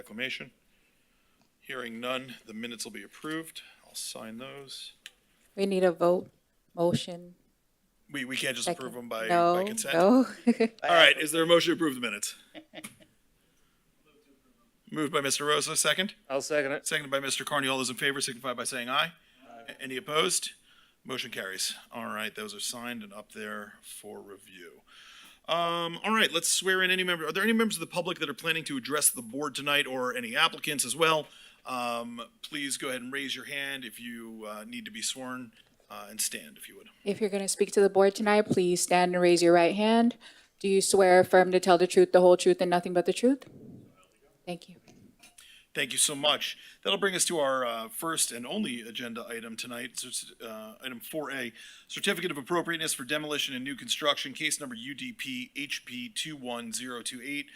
acclamation? Hearing none, the minutes will be approved. I'll sign those. We need a vote, motion. We can't just approve them by No, consent? no. All right, is there a motion to approve the minutes? Moved by Mr. Rosa, second. I'll second it. Seconded by Mr. Carney. All those in favor signify by saying aye. Any opposed? Motion carries. All right, those are signed and up there for review. All right, let's swear in any member. Are there any members of the public that are planning to address the board tonight, or any applicants as well? Please go ahead and raise your hand if you need to be sworn, and stand if you would. If you're going to speak to the board tonight, please stand and raise your right hand. Do you swear or affirm to tell the truth, the whole truth, and nothing but the truth? Thank you. Thank you so much. That'll bring us to our first and only agenda item tonight, item 4A, Certificate of Appropriateness for Demolition and New Construction, case number UDP HP 21028,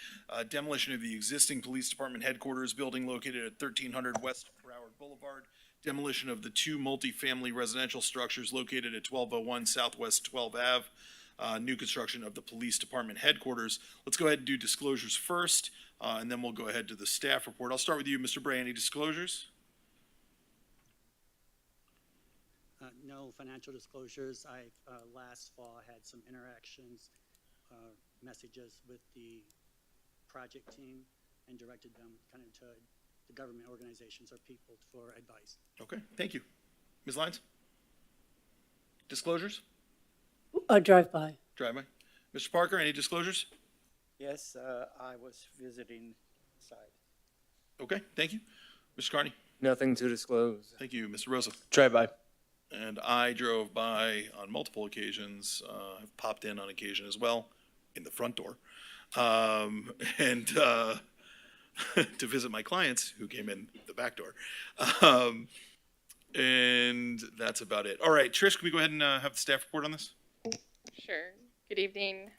demolition of the existing police department headquarters building located at 1300 West Broward Boulevard, demolition of the two multifamily residential structures located at 1201 Southwest 12 Ave, new construction of the police department headquarters. Let's go ahead and do disclosures first. And then we'll go ahead to the staff report. I'll start with you, Mr. Bray. Any disclosures? No financial disclosures. I last fall had some interactions, messages with the project team, and directed them kind of to the government organizations or people for advice. Okay, thank you. Ms. Lyons? Disclosures? Drive-by. Drive-by. Mr. Parker, any disclosures? Yes, I was visiting site. Okay, thank you. Mr. Carney? Nothing to disclose. Thank you. Mr. Rosa? Drive-by. And I drove by on multiple occasions, have popped in on occasion as well, in the front door, and to visit my clients who came in the back door. And that's about it. All right, Trish, can we go ahead and have the staff report on this? Sure. Good evening.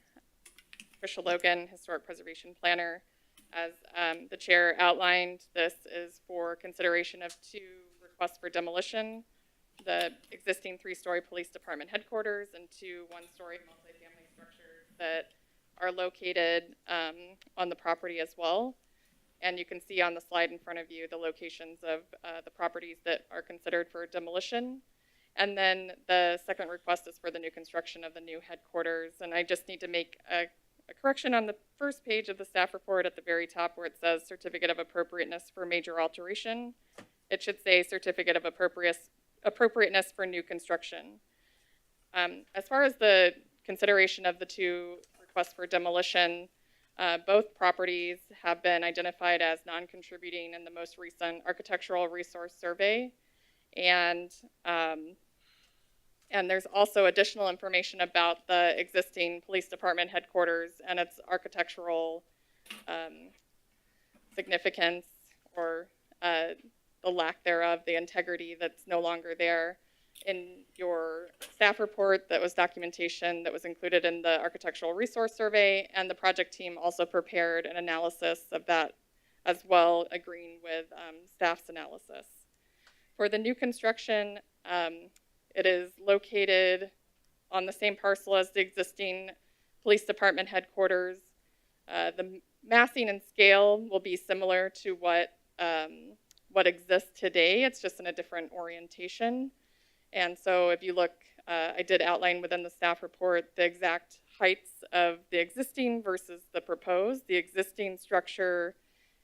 Tricia Logan, Historic Preservation Planner. As the chair outlined, this is for consideration of two requests for demolition: the existing three-story police department headquarters and two one-story multifamily structures that are located on the property as well. And you can see on the slide in front of you the locations of the properties that are considered for demolition. And then the second request is for the new construction of the new headquarters. And I just need to make a correction on the first page of the staff report at the very top where it says Certificate of Appropriateness for Major Alteration. It should say Certificate of Appropriateness for New Construction. As far as the consideration of the two requests for demolition, both properties have been identified as non-contributing in the most recent Architectural Resource Survey. And there's also additional information about the existing police department headquarters and its architectural significance, or the lack thereof, the integrity that's no longer there. In your staff report, that was documentation that was included in the Architectural Resource Survey, and the project team also prepared an analysis of that as well, agreeing with staff's analysis. For the new construction, it is located on the same parcel as the existing police department headquarters. The massing and scale will be similar to what exists today. It's just in a different orientation. And so if you look, I did outline within the staff report the exact heights of the existing versus the proposed. The existing structure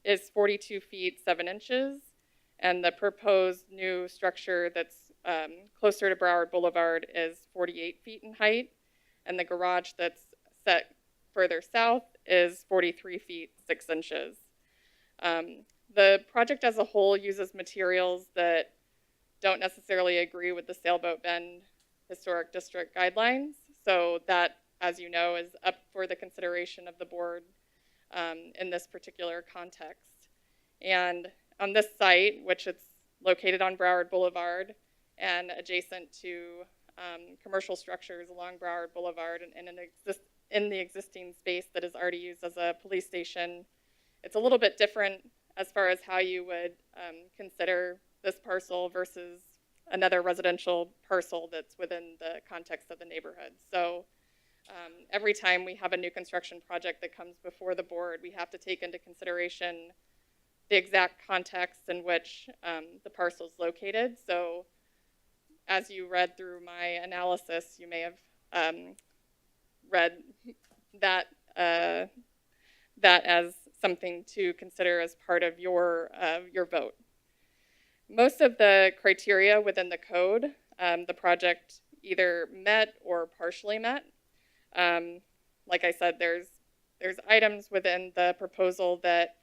is 42 feet 7 inches, and the proposed new structure that's closer to Broward Boulevard is 48 feet in height, and the garage that's set further south is 43 feet 6 inches. The project as a whole uses materials that don't necessarily agree with the Sailboat Bend Historic District guidelines, so that, as you know, is up for the consideration of the board in this particular context. And on this site, which it's located on Broward Boulevard and adjacent to commercial structures along Broward Boulevard and in the existing space that is already used as a police station, it's a little bit different as far as how you would consider this parcel versus another residential parcel that's within the context of the neighborhood. So every time we have a new construction project that comes before the board, we have to take into consideration the exact context in which the parcel is located. So as you read through my analysis, you may have read that that as something to consider as part of your vote. Most of the criteria within the code, the project either met or partially met. Like I said, there's items within the proposal that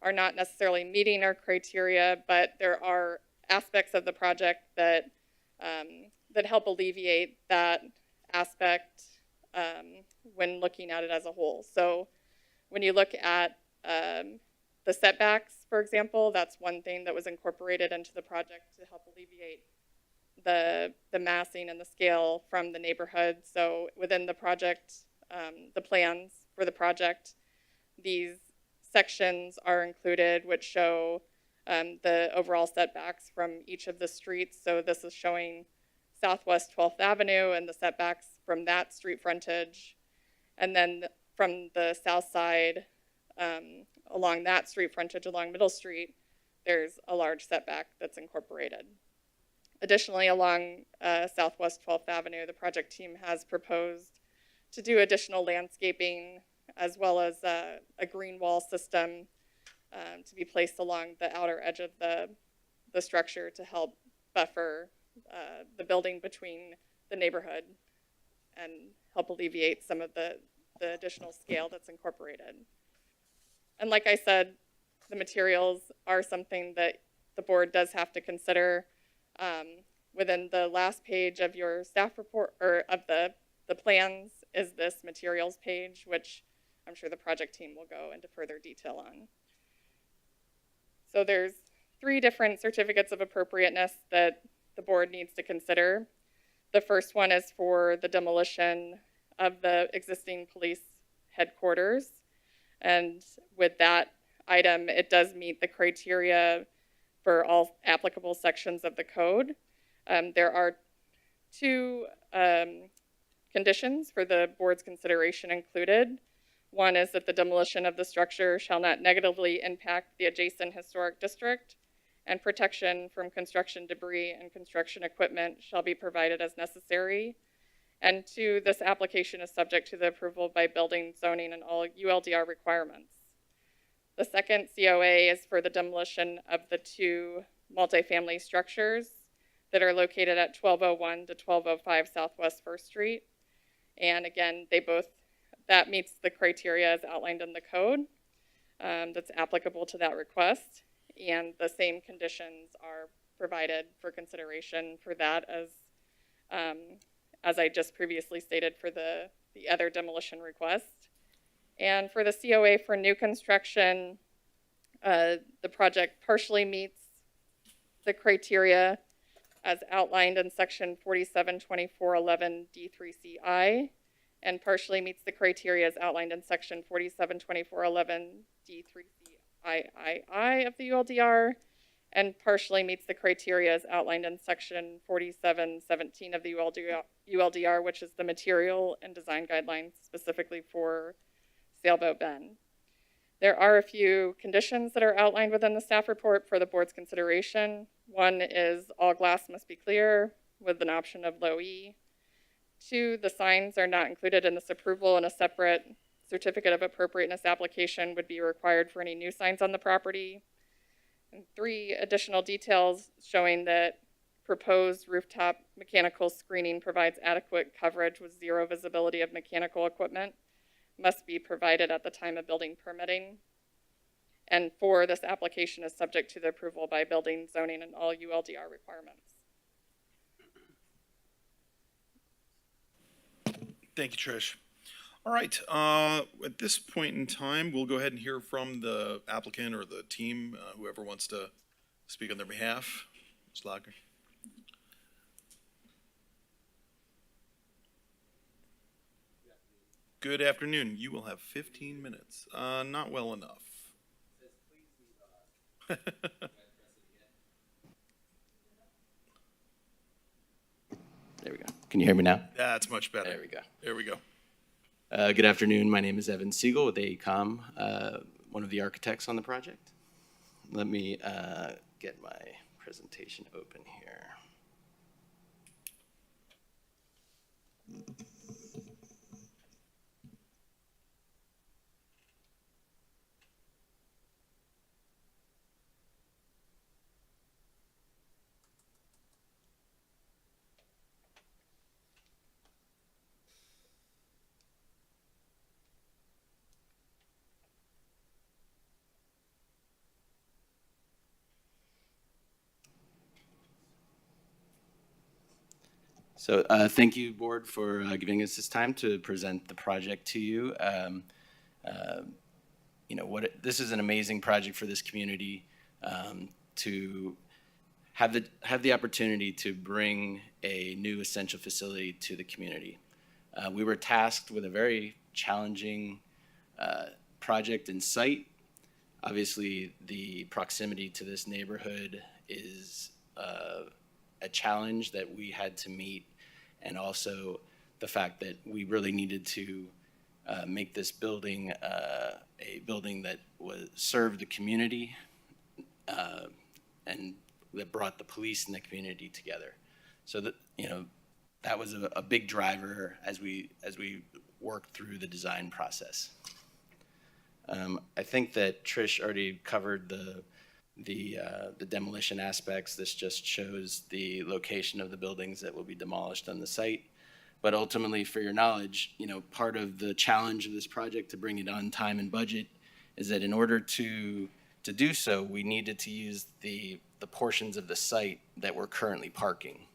are not necessarily meeting our criteria, but there are aspects of the project that that help alleviate that aspect when looking at it as a whole. So when you look at the setbacks, for example, that's one thing that was incorporated into the project to help alleviate the massing and the scale from the neighborhood. So within the project, the plans for the project, these sections are included which show the overall setbacks from each of the streets. So this is showing Southwest 12th Avenue and the setbacks from that street frontage. And then from the south side, along that street frontage, along Middle Street, there's a large setback that's incorporated. Additionally, along Southwest 12th Avenue, the project team has proposed to do additional landscaping as well as a green wall system to be placed along the outer edge of the structure to help buffer the building between the neighborhood and help alleviate some of the additional scale that's incorporated. And like I said, the materials are something that the board does have to consider. Within the last page of your staff report, or of the plans, is this materials page, which I'm sure the project team will go into further detail on. So there's 3 different certificates of appropriateness that the board needs to consider. The first one is for the demolition of the existing police headquarters. And with that item, it does meet the criteria for all applicable sections of the code. There are 2 conditions for the board's consideration included. One is that the demolition of the structure shall not negatively impact the adjacent historic district, and protection from construction debris and construction equipment shall be provided as necessary. And 2, this application is subject to the approval by building, zoning, and all ULDR requirements. The second COA is for the demolition of the 2 multifamily structures that are located at 1201 to 1205 Southwest 1st Street. And again, that meets the criteria as outlined in the code that's applicable to that request. And the same conditions are provided for consideration for that as I just previously stated for the other demolition request. And for the COA for new construction, the project partially meets the criteria as outlined in section 472411 D3CI, and partially meets the criteria as outlined in section 472411 D3CII of the ULDR, and partially meets the criteria as outlined in section 4717 of the ULDR, which is the material and design guidelines specifically for Sailboat Bend. There are a few conditions that are outlined within the staff report for the board's consideration. One is all glass must be clear with an option of low E. 2, the signs are not included in this approval, and a separate certificate of appropriateness application would be required for any new signs on the property. And 3, additional details showing that proposed rooftop mechanical screening provides adequate coverage with 0 visibility of mechanical equipment must be provided at the time of building permitting. And 4, this application is subject to the approval by building, zoning, and all ULDR requirements. Thank you, Trish. All right, at this point in time, we'll go ahead and hear from the applicant or the team, whoever wants to speak on their behalf. Ms. Lager. Good afternoon. You will have 15 minutes. Not well enough. There we go. Can you hear me now? That's much better. There we go. There we go. Good afternoon. My name is Evan Siegel with AECOM, one of the architects on the project. let me get my presentation open here. So thank you, board, for giving us this time to present the project to you. This is an amazing project for this community to have the opportunity to bring a new essential facility to the community. We were tasked with a very challenging project and site. Obviously, the proximity to this neighborhood is a challenge that we had to meet, and also the fact that we really needed to make this building a building that served the community and that brought the police and the community together. So that was a big driver as we worked through the design process. I think that Trish already covered the demolition aspects. This just shows the location of the buildings that will be demolished on the site. But ultimately, for your knowledge, part of the challenge of this project to bring it on time and budget is that in order to do so, we needed to use the portions of the site that we're currently parking.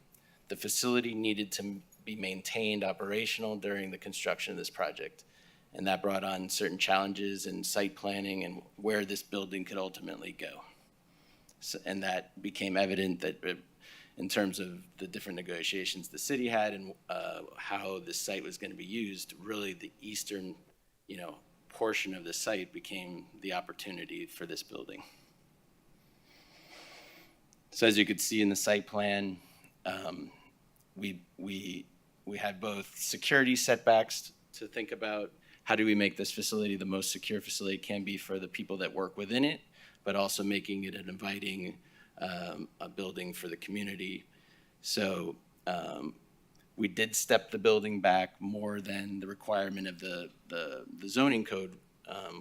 The facility needed to be maintained operational during the construction of this project. And that brought on certain challenges in site planning and where this building could ultimately go. So, and that became evident that in terms of the different negotiations the city had and how the site was going to be used, really the eastern, portion of the site became the opportunity for this building. So as you could see in the site plan, we had both security setbacks to think about. How do we make this facility the most secure facility it can be for the people that work within it, but also making it an inviting a building for the community. So we did step the building back more than the requirement of the zoning code,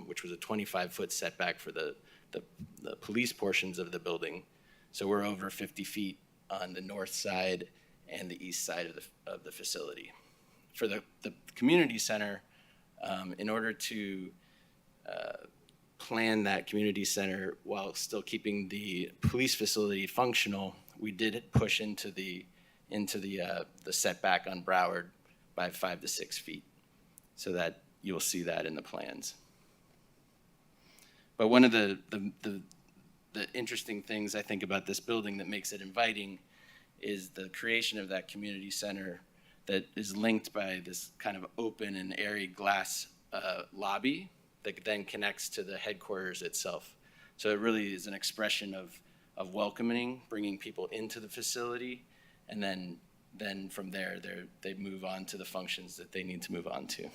which was a 25-foot setback for the police portions of the building. So we're over 50 feet on the north side and the east side of the facility. For the community center, in order to plan that community center while still keeping the police facility functional, we did push into the setback on Broward by 5 to 6 feet, so that you'll see that in the plans. But one of the interesting things I think about this building that makes it inviting is the creation of that community center that is linked by this kind of open and airy glass lobby that then connects to the headquarters itself. So it really is an expression of welcoming, bringing people into the facility, and then from there they move on to the functions that they need to move on to.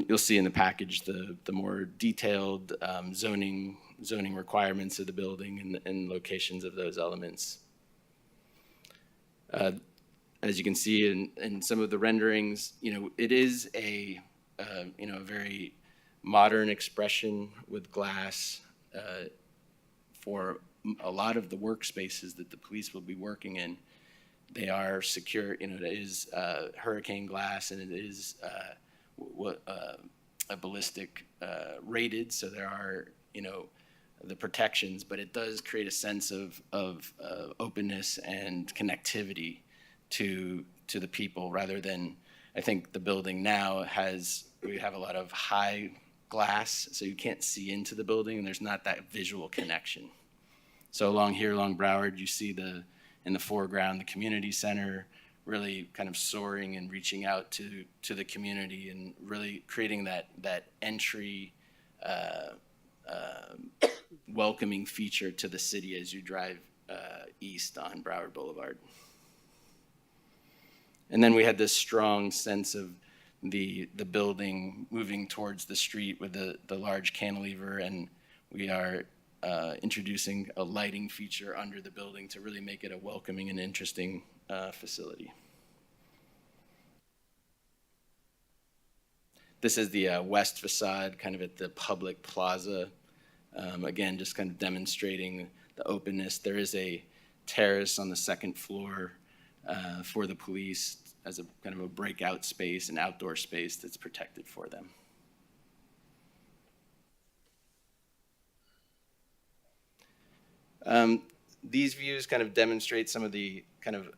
You'll see in the package the more detailed zoning requirements of the building and locations of those elements. As you can see in some of the renderings, it is a very modern expression with glass for a lot of the workspaces that the police will be working in. They are secure, it is hurricane glass, and it is a ballistic rated, so there are, the protections, but it does create a sense of openness and connectivity to the people, rather than, I think the building now we have a lot of high glass, so you can't see into the building, and there's not that visual connection. So along Broward, you see in the foreground, the community center really kind of soaring and reaching out to the community and really creating that entry welcoming feature to the city as you drive east on Broward Boulevard. And then we had this strong sense of the building moving towards the street with the large cantilever, and we are introducing a lighting feature under the building to really make it a welcoming and interesting facility. This is the west facade, kind of at the public plaza. Again, just kind of demonstrating the openness. There is a terrace on the second floor for the police as a kind of a breakout space, an outdoor space that's protected for them. These views kind of demonstrate some of the kind of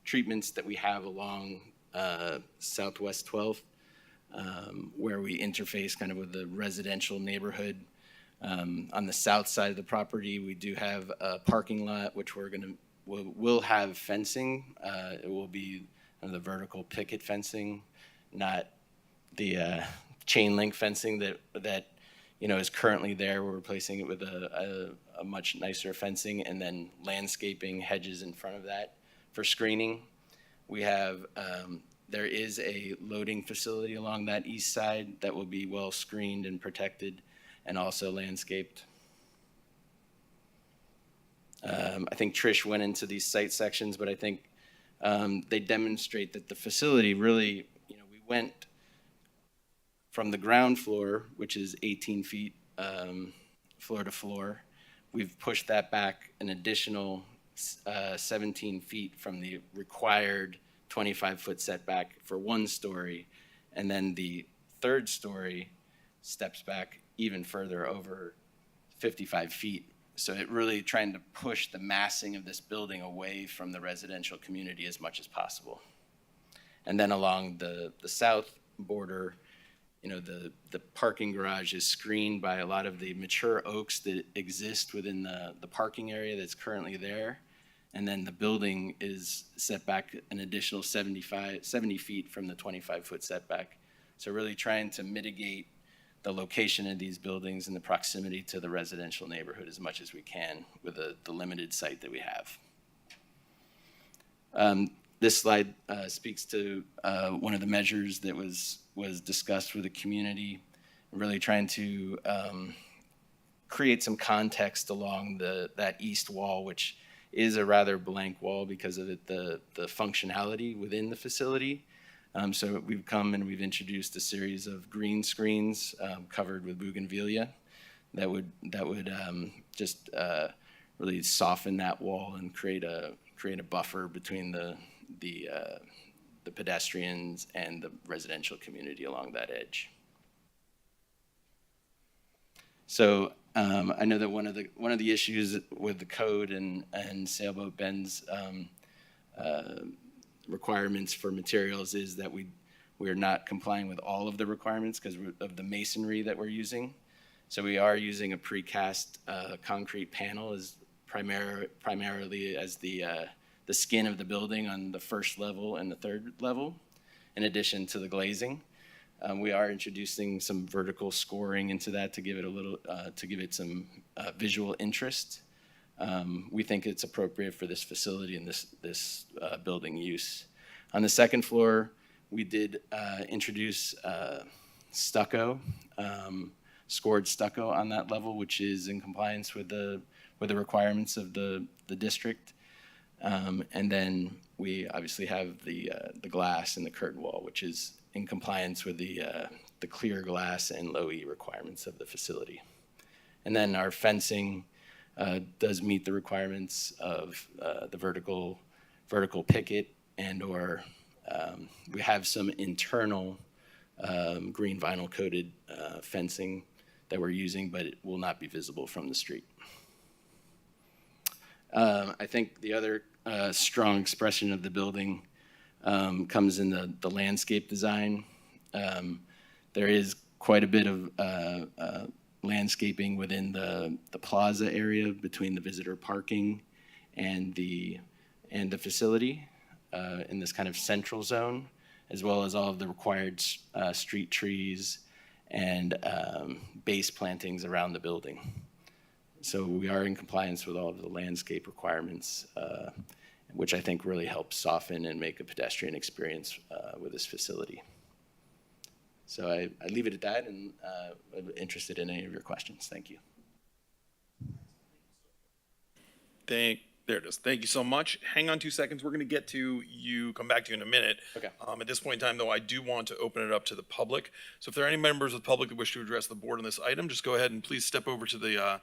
treatments that we have along Southwest 12th, where we interface kind of with the residential neighborhood. On the south side of the property, we do have a parking lot, which we'll have fencing. It will be the vertical picket fencing, not the chain link fencing that is currently there. We're replacing it with a much nicer fencing, and then landscaping hedges in front of that for screening. We have there is a loading facility along that east side that will be well screened and protected, and also landscaped. I think Trish went into these site sections, but I think they demonstrate that the facility really, we went from the ground floor, which is 18 feet floor to floor. We've pushed that back an additional 17 feet from the required 25-foot setback for one story, and then the third story steps back even further, over 55 feet. So it really trying to push the massing of this building away from the residential community as much as possible. And then along the south border, the parking garage is screened by a lot of the mature oaks that exist within the parking area that's currently there. And then the building is set back an additional 70 feet from the 25-foot setback. So really trying to mitigate the location of these buildings and the proximity to the residential neighborhood as much as we can with the limited site that we have. This slide speaks to one of the measures that was discussed with the community, really trying to create some context along that east wall, which is a rather blank wall because of the functionality within the facility. So we've come and we've introduced a series of green screens covered with bougainvillea that would just really soften that wall and create a buffer between the pedestrians and the residential community along that edge. So I know that one of the issues with the code and Sailboat Bend's requirements for materials is that we're not complying with all of the requirements because of the masonry that we're using. So we are using a precast concrete panel as primarily as the skin of the building on the first level and the third level, in addition to the glazing. We are introducing some vertical scoring into that to give it some visual interest. We think it's appropriate for this facility and this building use. On the second floor, we did introduce stucco, scored stucco on that level, which is in compliance with the requirements of the district. And then we obviously have the glass and the curtain wall, which is in compliance with the clear glass and low E requirements of the facility. And then our fencing does meet the requirements of the vertical picket, and/or we have some internal green vinyl coated fencing that we're using, but it will not be visible from the street. I think the other strong expression of the building comes in the landscape design. There is quite a bit of landscaping within the plaza area between the visitor parking and the facility in this kind of central zone, as well as all of the required street trees and base plantings around the building. So we are in compliance with all of the landscape requirements, which I think really helps soften and make a pedestrian experience with this facility. So I leave it at that, and I'm interested in any of your questions. Thank you. There it is. Thank you so much. Hang on 2 seconds. We're going to get to you, come back to you in a minute. Okay. At this point in time, though, I do want to open it up to the public. So if there are any members of the public that wish to address the board on this item, just go ahead and please step over to the,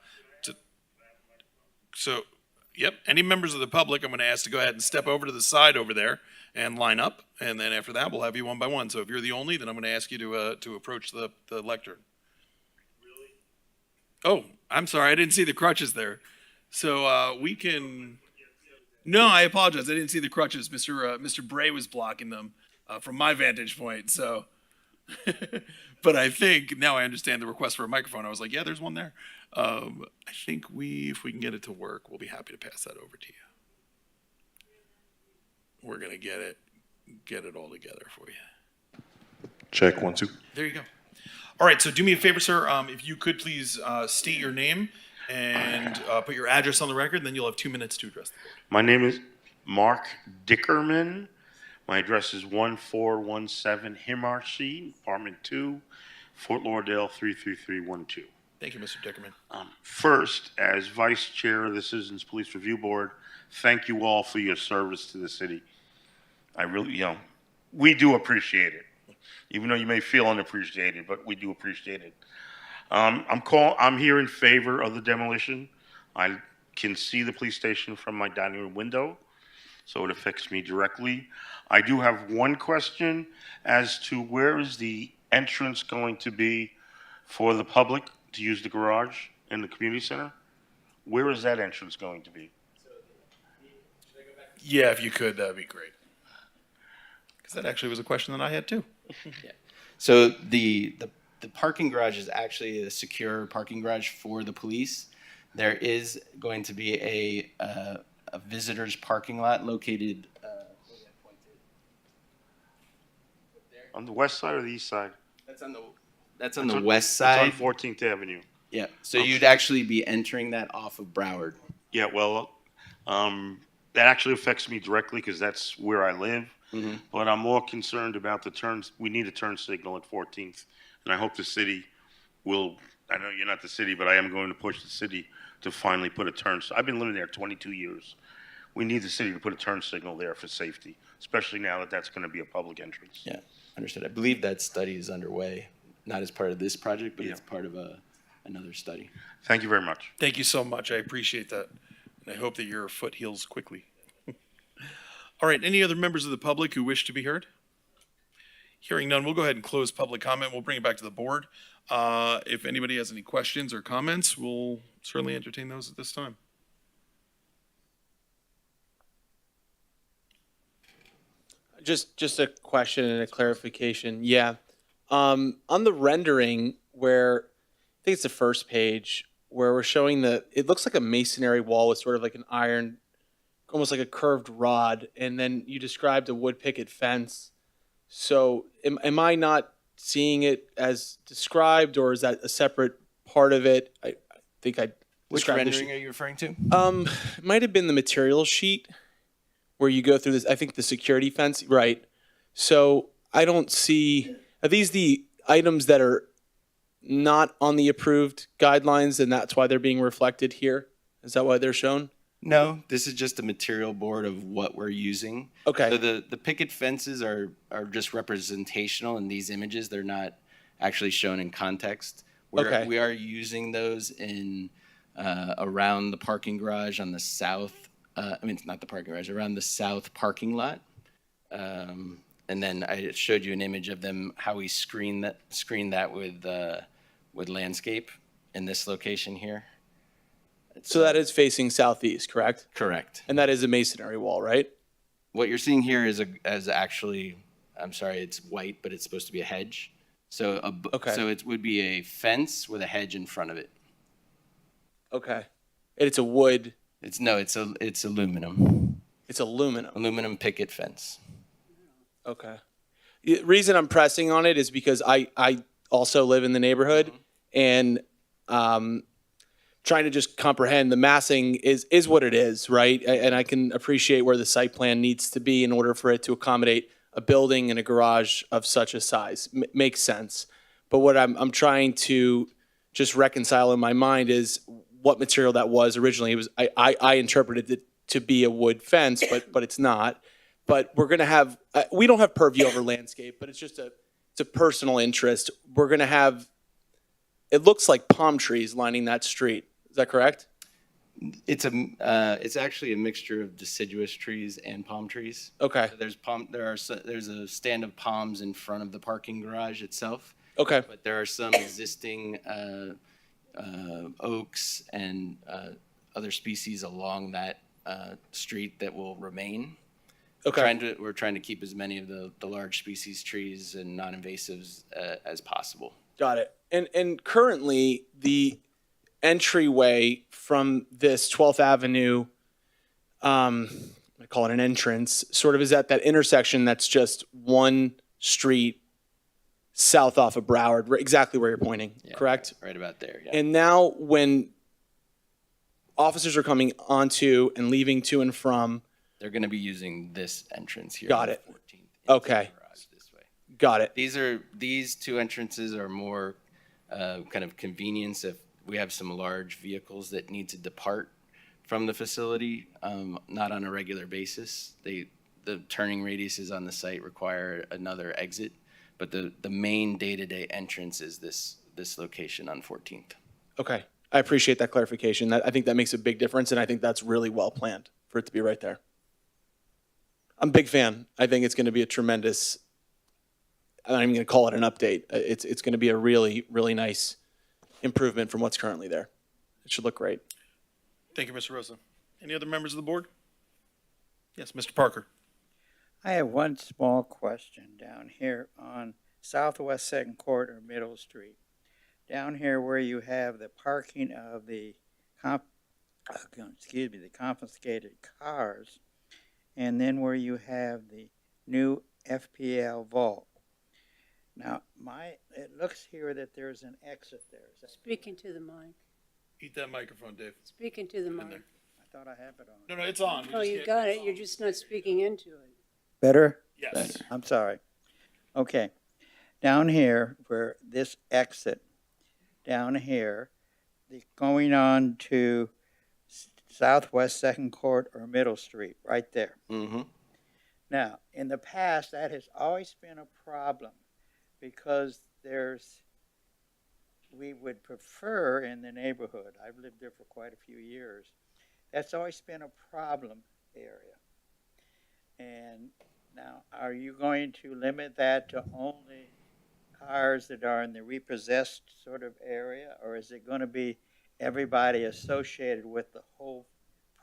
yep, any members of the public, I'm going to ask to go ahead and step over to the side over there and line up. And then after that, we'll have you one by one. So if you're the only, then I'm going to ask you to approach the lectern. Oh, I'm sorry. I didn't see the crutches there. So we can. No, I apologize. I didn't see the crutches. Mr. Bray was blocking them from my vantage point. So, but I think now I understand the request for a microphone. I was like, yeah, there's one there. I think if we can get it to work, we'll be happy to pass that over to you. We're gonna get it all together for you. Check 1 2. There you go. All right. So do me a favor, sir. If you could please state your name and put your address on the record, then you'll have 2 minutes to address the board. My name is Mark Dickerman. My address is 1417 Himarcy, apartment 2, Fort Lauderdale 33312. Thank you, Mr. Dickerman. First, as Vice Chair of the Citizens Police Review Board, thank you all for your service to the city. I really, we do appreciate it. Even though you may feel unappreciated, but we do appreciate it. I'm here in favor of the demolition. I can see the police station from my dining room window, so it affects me directly. I do have one question as to where is the entrance going to be for the public to use the garage in the community center? Where is that entrance going to be? Yeah, if you could, that'd be great. Because that actually was a question that I had too. Yeah. So the parking garage is actually a secure parking garage for the police. There is going to be a visitor's parking lot located. On the west side or the east side? That's on the west side. It's on 14th Avenue. Yeah. So you'd actually be entering that off of Broward. Yeah, well, that actually affects me directly because that's where I live. Mm-hmm. But I'm more concerned about the turns. We need a turn signal at 14th. And I hope the city will, I know you're not the city, but I am going to push the city to finally put a turn. I've been living there 22 years. We need the city to put a turn signal there for safety, especially now that that's going to be a public entrance. Yeah, understood. I believe that study is underway, not as part of this project, but Yeah. it's part of another study. Thank you very much. Thank you so much. I appreciate that. And I hope that your foot heals quickly. All right, any other members of the public who wish to be heard? Hearing none, we'll go ahead and close public comment. We'll bring it back to the board. If anybody has any questions or comments, we'll certainly entertain those at this time. Just a question and a clarification. Yeah. On the rendering where, I think it's the first page, where we're showing it looks like a masonry wall with sort of like an iron, almost like a curved rod, and then you described a wood picket fence. So am I not seeing it as described, or is that a separate part of it? I think I Which described the rendering are you referring to? it might have been the material sheet where you go through this, I think the security fence, right? So I don't see, are these the items that are not on the approved guidelines and that's why they're being reflected here? Is that why they're shown? No, this is just a material board of what we're using. Okay. So the picket fences are just representational in these images. They're not actually shown in context. Okay. We are using those in around the parking garage on the south. Not the parking garage, around the south parking lot. And then I showed you an image of them, how we screen that with landscape in this location here. So that is facing southeast, correct? Correct. And that is a masonry wall, right? What you're seeing here is actually, I'm sorry, it's white, but it's supposed to be a hedge. So Okay. So it would be a fence with a hedge in front of it. Okay. And it's a wood, It's aluminum. it's aluminum. Aluminum picket fence. Okay. The reason I'm pressing on it is because I also live in the neighborhood, and trying to just comprehend the massing is what it is, right? And I can appreciate where the site plan needs to be in order for it to accommodate a building and a garage of such a size. Makes sense. But what I'm trying to just reconcile in my mind is what material that was originally. It was I interpreted it to be a wood fence, but it's not. But we're gonna have we don't have purview over landscape, but it's a personal interest. We're gonna have, it looks like palm trees lining that street. Is that correct? It's actually a mixture of deciduous trees and palm trees. Okay. So there's a stand of palms in front of the parking garage itself, Okay. but there are some existing oaks and other species along that street that will remain. Okay. We're trying to keep as many of the large species trees and non-invasives as possible. Got it. And currently the entryway from this 12th Avenue, I call it an entrance, sort of is at that intersection that's just one street south off of Broward, exactly where you're pointing, Yeah, correct? Right about there, yeah. And now when officers are coming onto and leaving to and from, They're going to be using this entrance here. Got on it. the 14th. into Okay. the garage this way. got it. These two entrances are more kind of convenience if we have some large vehicles that need to depart from the facility, not on a regular basis. The turning radiuses on the site require another exit, but the main day-to-day entrance is this location on 14th. Okay. I appreciate that clarification. I think that makes a big difference, and I think that's really well planned for it to be right there. I'm a big fan. I think it's going to be a tremendous, I'm not even going to call it an update. It's going to be a really, really nice improvement from what's currently there. It should look great. Thank you, Mr. Rosa. Any other members of the board? Yes, Mr. Parker. I have one small question down here on Southwest Second Court or Middle Street. Down here where you have the parking of the confiscated cars, and then where you have the new FPL vault. Now, it looks here that there's an exit there. Is that, Speaking to the mic. Eat that microphone, Dave. Speaking to the In mic. there. I thought I have it on. No, it's on. We Oh, just you can't- got it. You're just not speaking into it. Better? Yes. I'm sorry. Okay. Down here where this exit, down here, going on to Southwest Second Court or Middle Street, right there. Mm-hmm. Now, in the past, that has always been a problem because we would prefer in the neighborhood, I've lived there for quite a few years, that's always been a problem area. And now, are you going to limit that to only cars that are in the repossessed sort of area, or is it going to be everybody associated with the whole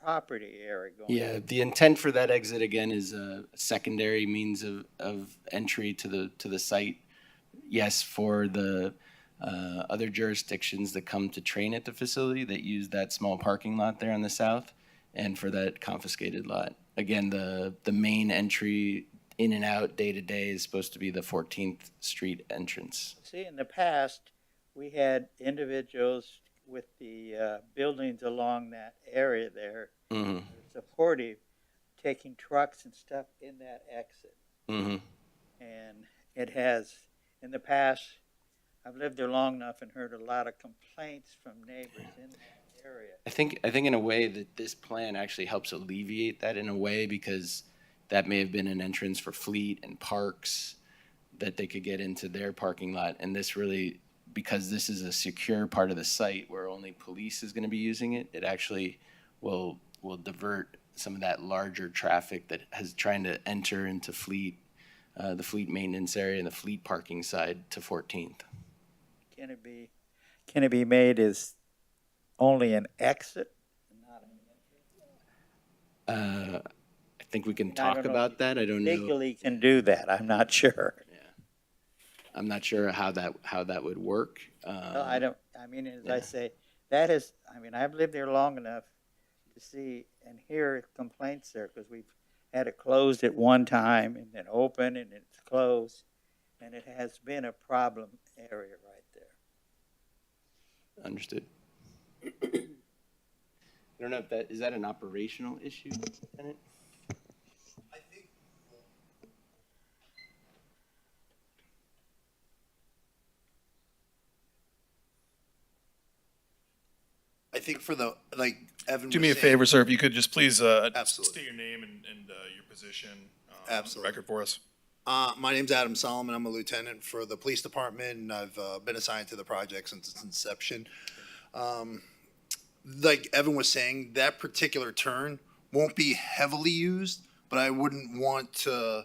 property area going? Yeah, the intent for that exit again is a secondary means of entry to the site. Yes, for the other jurisdictions that come to train at the facility that use that small parking lot there on the south, and for that confiscated lot. Again, the main entry in and out day to day is supposed to be the 14th Street entrance. See, in the past, we had individuals with the buildings along that area there, Mm-hmm. supportive, taking trucks and stuff in that exit. Mm-hmm. And it has, in the past, I've lived there long enough and heard a lot of complaints from neighbors in that area. I think in a way that this plan actually helps alleviate that in a way, because that may have been an entrance for fleet and parks that they could get into their parking lot. And this really, because this is a secure part of the site where only police is going to be using it, it actually will divert some of that larger traffic that has trying to enter into fleet, the fleet maintenance area and the fleet parking side to 14th. Can it be made as only an exit? Not an entrance? I think we can I talk don't know about if that. I don't know. Legally can do that, I'm not sure. I'm not sure how that would work. Well, I mean, as I yeah. say, I've lived there long enough to see and hear complaints there, because we've had it closed at one time and then open and it's closed, and it has been a problem area right there. Understood. I don't know if is that an operational issue, Lieutenant? I think for the, like Evan Do was me a saying- favor, sir, if you could just please, Absolutely. state your name and your position, on the Absolutely. record for us. My name's Adam Solomon. I'm a lieutenant for the police department, and I've been assigned to the project since its inception. Like Evan was saying, that particular turn won't be heavily used, but I wouldn't want to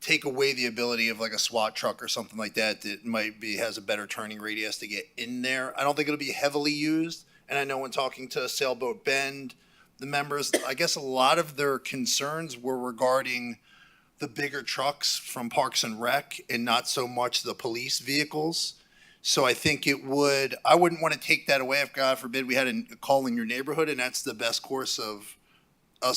take away the ability of like a SWAT truck or something like that that might be, has a better turning radius to get in there. I don't think it'll be heavily used. And I know when talking to Sailboat Bend, the members, I guess a lot of their concerns were regarding the bigger trucks from Parks and Rec and not so much the police vehicles. So I think I wouldn't want to take that away if, God forbid, we had a call in your neighborhood and that's the best course of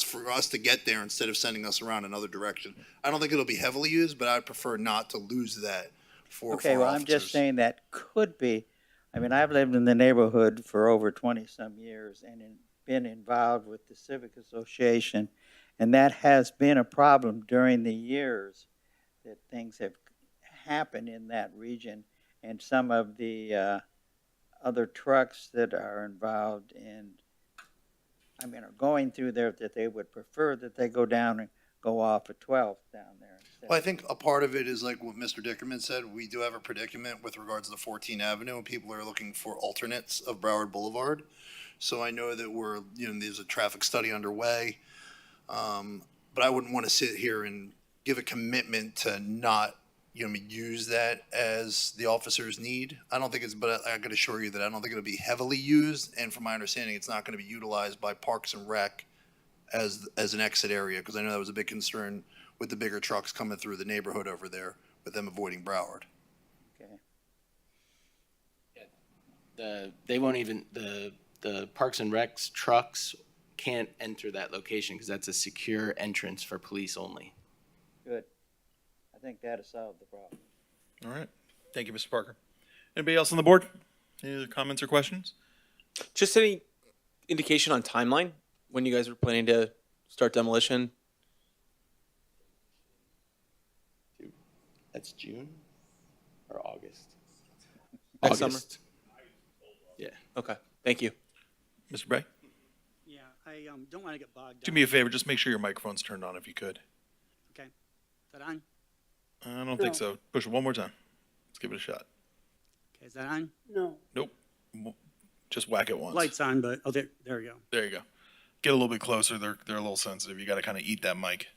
for us to get there instead of sending us around another direction. I don't think it'll be heavily used, but I'd prefer not to lose that for Okay, well, I'm just officers. saying that could be. I mean, I've lived in the neighborhood for over 20-some years and been involved with the Civic Association, and that has been a problem during the years that things have happened in that region, and some of the other trucks that are involved in, I mean, are going through there, that they would prefer that they go down and go off at 12th down there. instead. Well, I think a part of it is like what Mr. Dickerman said. We do have a predicament with regards to 14th Avenue, and people are looking for alternates of Broward Boulevard. So I know that there's a traffic study underway. But I wouldn't want to sit here and give a commitment to not, use that as the officers need. I don't think but I can assure you that I don't think it'll be heavily used. And from my understanding, it's not going to be utilized by Parks and Rec as an exit area, because I know that was a big concern with the bigger trucks coming through the neighborhood over there, with them avoiding Broward. Okay. They won't even, the Parks and Recs trucks can't enter that location because that's a secure entrance for police only. Good. I think that'll solve the problem. All right. Thank you, Mr. Parker. Anybody else on the board? Any other comments or questions? Just any indication on timeline when you guys were planning to start demolition? That's June or August? Next summer? August. Yeah. Okay, thank you. Mr. Bray? Yeah, I don't want to get bogged down. Do me a favor, just make sure your microphone's turned on if you could. Okay. Is that on? I don't think so. Push it one more time. Let's give it a shot. Okay, is that on? No. Nope. Just whack it once. Light's on, but, there we go. There you go. Get a little bit closer. They're a little sensitive. You got to kind of eat that mic.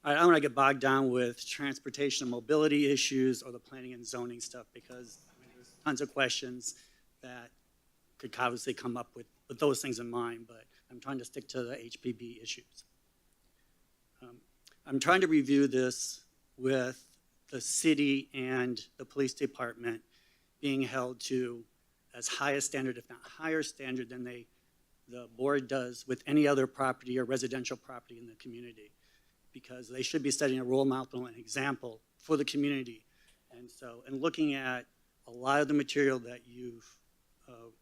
I don't want to get bogged down with transportation and mobility issues or the planning and zoning stuff, because there's tons of questions that could obviously come up with those things in mind, but I'm trying to stick to the HPB issues. I'm trying to review this with the city and the police department being held to as high a standard, if not higher standard, than the board does with any other property or residential property in the community, because they should be setting a role model and example for the community. And so, in looking at a lot of the material that you've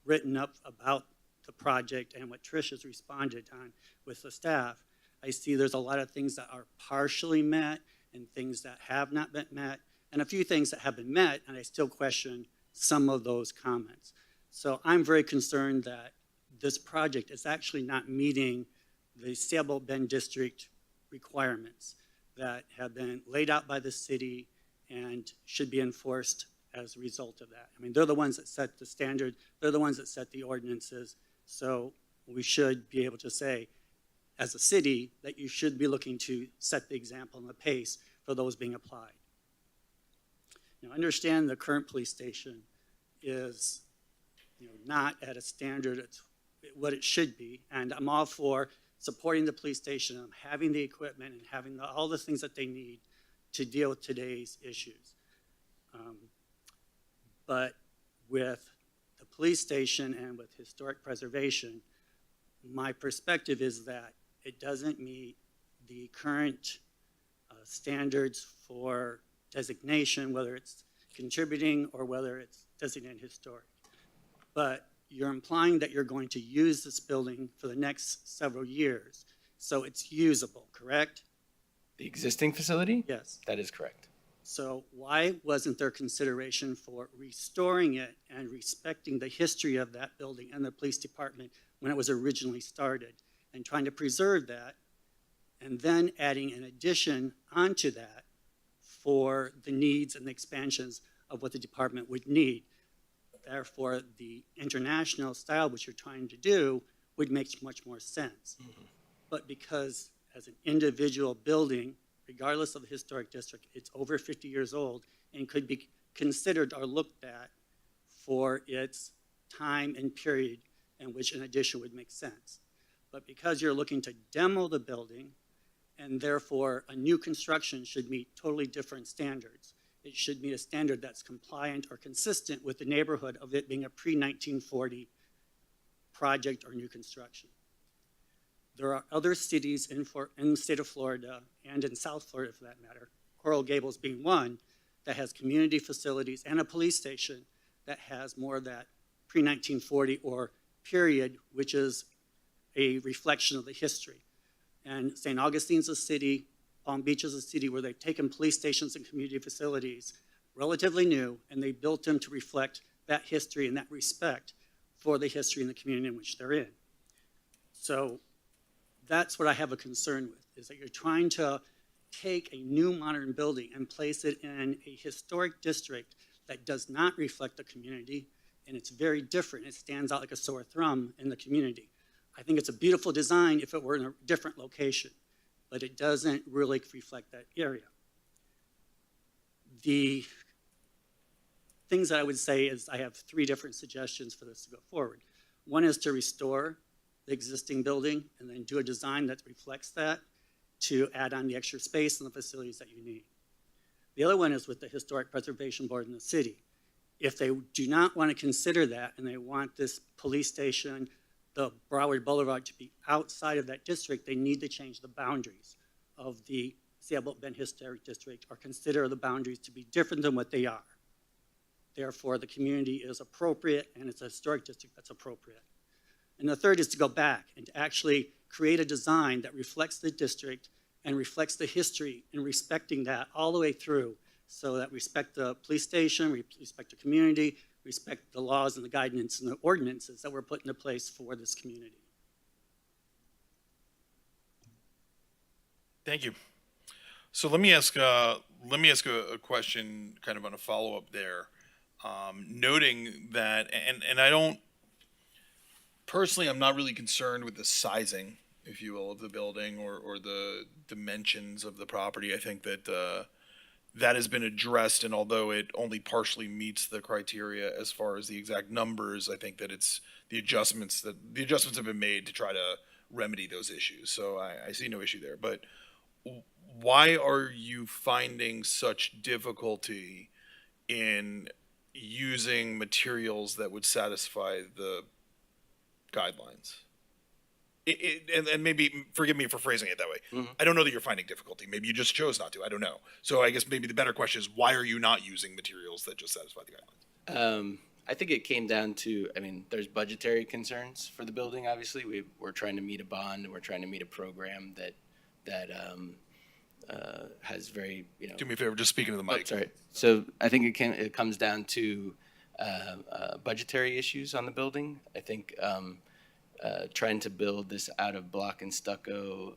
written up about the project and what Trish has responded on with the staff, I see there's a lot of things that are partially met and things that have not been met, and a few things that have been met, and I still question some of those comments. So I'm very concerned that this project is actually not meeting the Sailboat Bend District requirements that have been laid out by the city and should be enforced as a result of that. I mean, they're the ones that set the standard, they're the ones that set the ordinances, so we should be able to say, as a city, that you should be looking to set the example and the pace for those being applied. Now, understand the current police station is, not at a standard, it's what it should be, and I'm all for supporting the police station and having the equipment and having all the things that they need to deal with today's issues. But with the police station and with historic preservation, my perspective is that it doesn't meet the current standards for designation, whether it's contributing or whether it's designated historic. But you're implying that you're going to use this building for the next several years, so it's usable, correct? The existing facility? Yes. That is correct. So why wasn't there consideration for restoring it and respecting the history of that building and the police department when it was originally started, and trying to preserve that, and then adding an addition onto that for the needs and the expansions of what the department would need? Therefore, the international style, which you're trying to do, would make much more sense. But because as an individual building, regardless of the historic district, it's over 50 years old and could be considered or looked at for its time and period in which an addition would make sense. But because you're looking to demo the building, and therefore a new construction should meet totally different standards. It should meet a standard that's compliant or consistent with the neighborhood of it being a pre-1940 project or new construction. There are other cities in the state of Florida and in South Florida for that matter, Coral Gables being one, that has community facilities and a police station that has more of that pre-1940 or period, which is a reflection of the history. And St. Augustine's a city, Palm Beach is a city where they've taken police stations and community facilities, relatively new, and they built them to reflect that history and that respect for the history and the community in which they're in. So that's what I have a concern with, is that you're trying to take a new modern building and place it in a historic district that does not reflect the community, and it's very different. It stands out like a sore thumb in the community. I think it's a beautiful design if it were in a different location, but it doesn't really reflect that area. The things that I would say is I have 3 different suggestions for this to go forward. One is to restore the existing building and then do a design that reflects that to add on the extra space and the facilities that you need. The other one is with the Historic Preservation Board in the city. If they do not want to consider that and they want this police station, the Broward Boulevard to be outside of that district, they need to change the boundaries of the Seattle Bend Historic District or consider the boundaries to be different than what they are. Therefore, the community is appropriate and it's a historic district that's appropriate. And the third is to go back and to actually create a design that reflects the district and reflects the history and respecting that all the way through, so that respect the police station, respect the community, respect the laws and the guidance and the ordinances that were put into place for this community. Thank you. So let me ask a question kind of on a follow-up there. Noting that, and I don't, personally, I'm not really concerned with the sizing, if you will, of the building or the dimensions of the property. I think that that has been addressed, and although it only partially meets the criteria as far as the exact numbers, I think that it's the adjustments have been made to try to remedy those issues. So I see no issue there. But why are you finding such difficulty in using materials that would satisfy the guidelines? And maybe, forgive me for phrasing it that way. Mm-hmm. I don't know that you're finding difficulty. Maybe you just chose not to. I don't know. So I guess maybe the better question is, why are you not using materials that just satisfy the guidelines? I think it came down to, I mean, there's budgetary concerns for the building, obviously. We're trying to meet a bond, and we're trying to meet a program that has very, Do me a favor, just speaking to the mic. Oh, sorry. So I think it comes down to budgetary issues on the building. I think trying to build this out of block and stucco,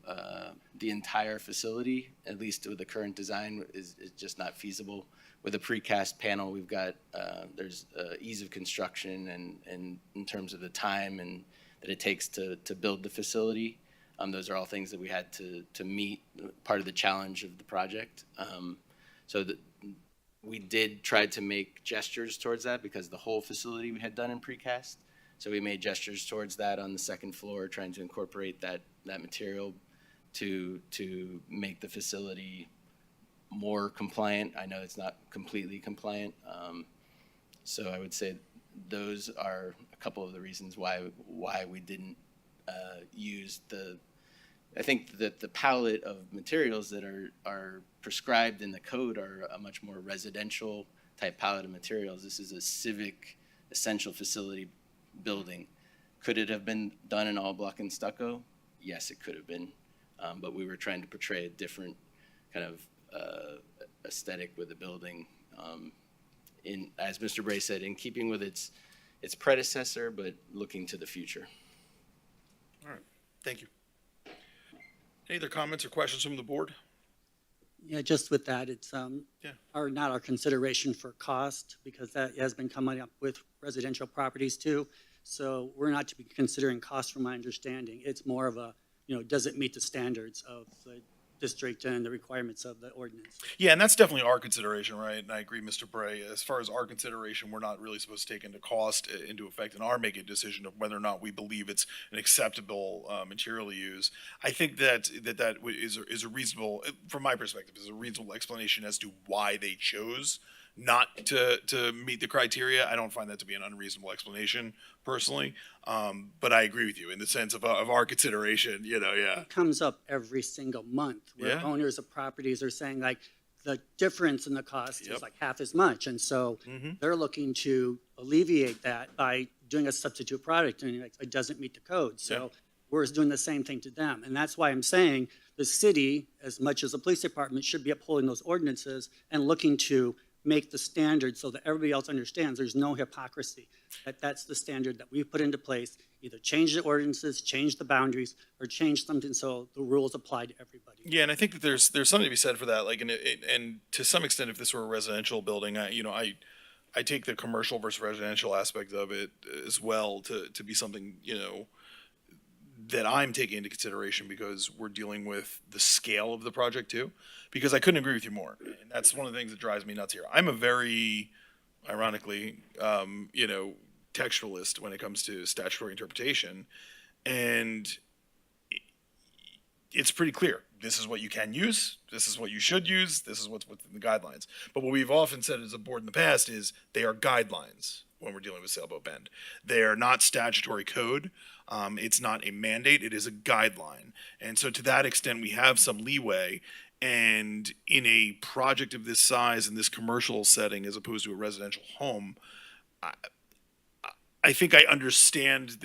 the entire facility, at least with the current design, is just not feasible. With a precast panel, we've got, there's ease of construction and in terms of the time and that it takes to build the facility. Those are all things that we had to meet, part of the challenge of the project. So that we did try to make gestures towards that because the whole facility we had done in precast. So we made gestures towards that on the second floor, trying to incorporate that material to make the facility more compliant. I know it's not completely compliant. So I would say those are a couple of the reasons why we didn't use I think that the palette of materials that are prescribed in the code are a much more residential type palette of materials. This is a civic essential facility building. Could it have been done in all block and stucco? Yes, it could have been. But we were trying to portray a different kind of aesthetic with the building. As Mr. Bray said, in keeping with its predecessor, but looking to the future. All right, thank you. Any other comments or questions from the board? Yeah, just with that, it's Yeah. not our consideration for cost, because that has been coming up with residential properties too. So we're not to be considering cost from my understanding. It's more of a, does it meet the standards of the district and the requirements of the ordinance? Yeah, and that's definitely our consideration, right? And I agree, Mr. Bray. As far as our consideration, we're not really supposed to take into cost into effect in our making a decision of whether or not we believe it's an acceptable material to use. I think that is a reasonable, from my perspective, is a reasonable explanation as to why they chose not to meet the criteria. I don't find that to be an unreasonable explanation personally, but I agree with you in the sense of our consideration. Yeah. It comes up every single month where Yeah. owners of properties are saying like the difference in the cost Yep. is like half as much. And so Mhm. they're looking to alleviate that by doing a substitute product, and it doesn't meet the code. So we're doing the same thing to them. And that's why I'm saying the city, as much as the police department, should be upholding those ordinances and looking to make the standard so that everybody else understands there's no hypocrisy. That's the standard that we put into place. Either change the ordinances, change the boundaries, or change something so the rules apply to everybody. Yeah, and I think that there's something to be said for that. Like, and to some extent, if this were a residential building, I take the commercial versus residential aspect of it as well to be something that I'm taking into consideration, because we're dealing with the scale of the project too. Because I couldn't agree with you more, and that's one of the things that drives me nuts here. I'm a very, ironically, textualist when it comes to statutory interpretation, and it's pretty clear. This is what you can use. This is what you should use. This is what's within the guidelines. But what we've often said as a board in the past is they are guidelines when we're dealing with Sailboat Bend. They are not statutory code. It's not a mandate. It is a guideline. And so to that extent, we have some leeway. And in a project of this size, in this commercial setting, as opposed to a residential home, I think I understand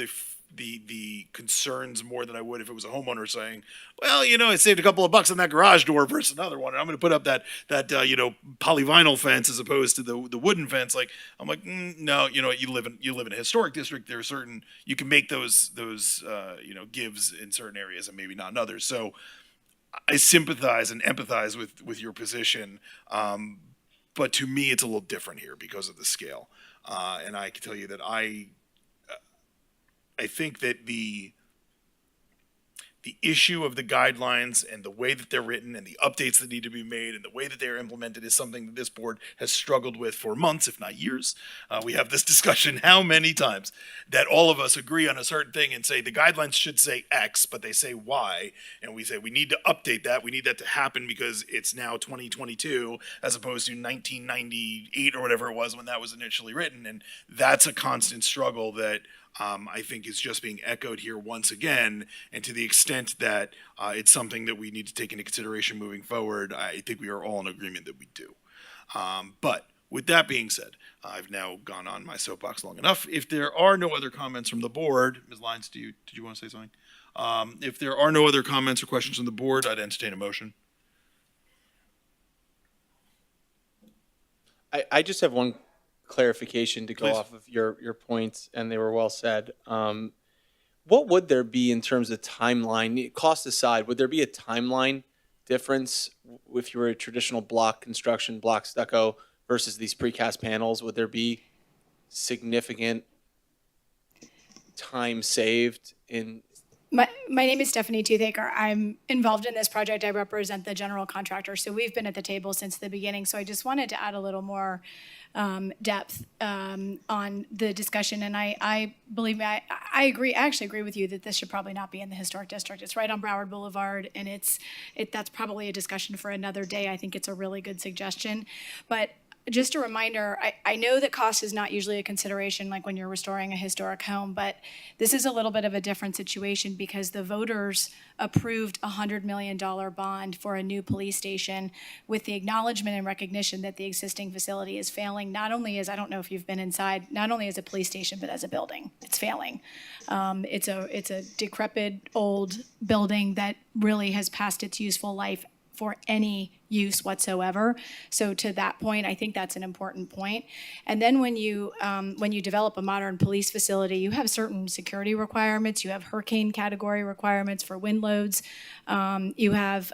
the concerns more than I would if it was a homeowner saying, well, I saved a couple of bucks on that garage door versus another one, and I'm going to put up that polyvinyl fence as opposed to the wooden fence. Like, I'm like, no, you live in a historic district. There are certain, you can make those gives in certain areas and maybe not in others. So I sympathize and empathize with your position, but to me it's a little different here because of the scale. And I can tell you that I think that the issue of the guidelines and the way that they're written and the updates that need to be made and the way that they're implemented is something that this board has struggled with for months, if not years. We have this discussion how many times that all of us agree on a certain thing and say the guidelines should say X, but they say Y. And we say we need to update that. We need that to happen because it's now 2022 as opposed to 1998 or whatever it was when that was initially written. And that's a constant struggle that I think is just being echoed here once again. And to the extent that it's something that we need to take into consideration moving forward, I think we are all in agreement that we do. But with that being said, I've now gone on my soapbox long enough. If there are no other comments from the board, Ms. Lyons, did you want to say something? If there are no other comments or questions from the board, I'd entertain a motion. I just have one clarification to go Please. off of your points, and they were well said. What would there be in terms of timeline, cost aside, would there be a timeline difference if you were a traditional block construction, block stucco versus these precast panels? Would there be significant time saved in? My name is Stephanie Toothaker. I'm involved in this project. I represent the general contractor. So we've been at the table since the beginning. So I just wanted to add a little more depth on the discussion. And I believe me, I agree. I actually agree with you that this should probably not be in the historic district. It's right on Broward Boulevard, and that's probably a discussion for another day. I think it's a really good suggestion. But just a reminder, I know that cost is not usually a consideration like when you're restoring a historic home, but this is a little bit of a different situation because the voters approved a $100 million bond for a new police station with the acknowledgement and recognition that the existing facility is failing, not only as, I don't know if you've been inside, not only as a police station, but as a building. It's failing. It's a decrepit old building that really has passed its useful life for any use whatsoever. So to that point, I think that's an important point. And then when you develop a modern police facility, you have certain security requirements. You have hurricane category requirements for wind loads. You have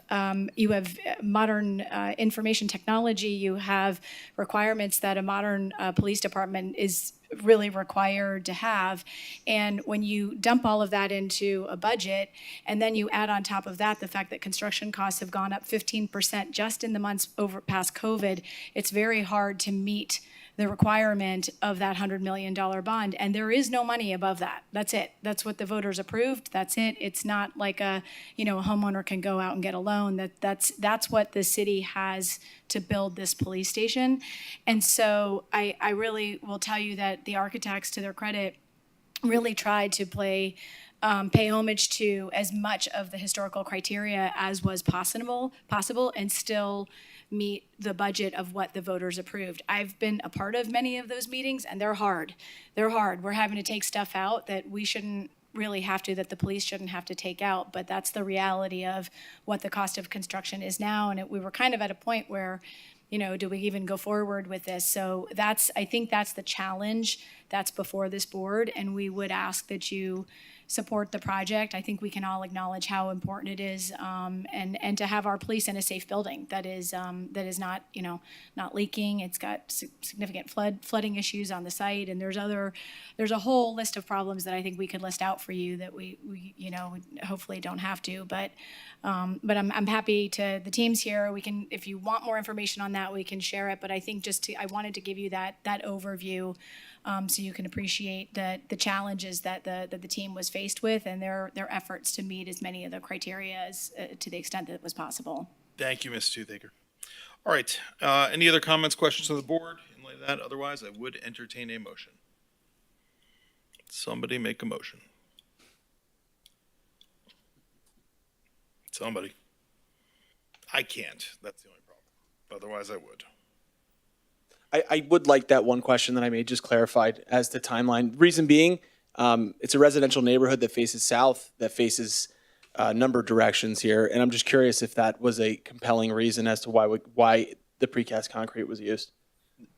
modern information technology. You have requirements that a modern police department is really required to have. And when you dump all of that into a budget, and then you add on top of that the fact that construction costs have gone up 15% just in the months over past COVID, it's very hard to meet the requirement of that $100 million bond. And there is no money above that. That's it. That's what the voters approved. That's it. It's not like a homeowner can go out and get a loan. That's what the city has to build this police station. And so I really will tell you that the architects, to their credit, really tried to pay homage to as much of the historical criteria as was possible and still meet the budget of what the voters approved. I've been a part of many of those meetings, and they're hard. They're hard. We're having to take stuff out that we shouldn't really have to, that the police shouldn't have to take out, but that's the reality of what the cost of construction is now. And we were kind of at a point where, do we even go forward with this? So I think that's the challenge that's before this board, and we would ask that you support the project. I think we can all acknowledge how important it is, and to have our police in a safe building that is not leaking. It's got significant flooding issues on the site, and there's a whole list of problems that I think we could list out for you that we hopefully don't have to. But I'm happy to the teams here. We can, if you want more information on that, we can share it. But I think I wanted to give you that overview. So you can appreciate the challenges that the team was faced with and their efforts to meet as many of the criteria as to the extent that it was possible. Thank you, Ms. Toothaker. All right, any other comments, questions of the board in light of that? Otherwise, I would entertain a motion. Somebody make a motion. Somebody. I can't. That's the only problem. Otherwise, I would. I would like that one question that I made just clarified as to timeline. Reason being, it's a residential neighborhood that faces south, that faces a number of directions here, and I'm just curious if that was a compelling reason as to why the precast concrete was used.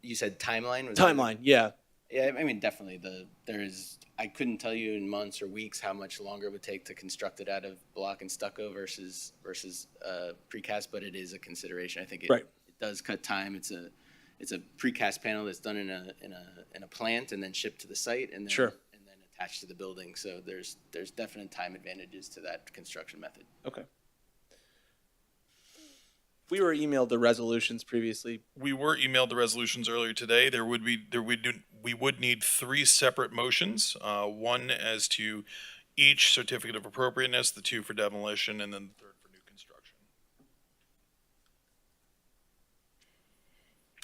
You said timeline? Timeline, yeah. Yeah, I mean, definitely. I couldn't tell you in months or weeks how much longer it would take to construct it out of block and stucco versus precast, but it is a consideration. I think it does cut time. It's a precast panel that's done in a plant and then shipped to the site and then attached to the building. So there's definite time advantages to that construction method. Okay. We were emailed the resolutions previously. We were emailed the resolutions earlier today. We would need 3 separate motions. One as to each certificate of appropriateness, the 2 for demolition, and then the 3rd for new construction.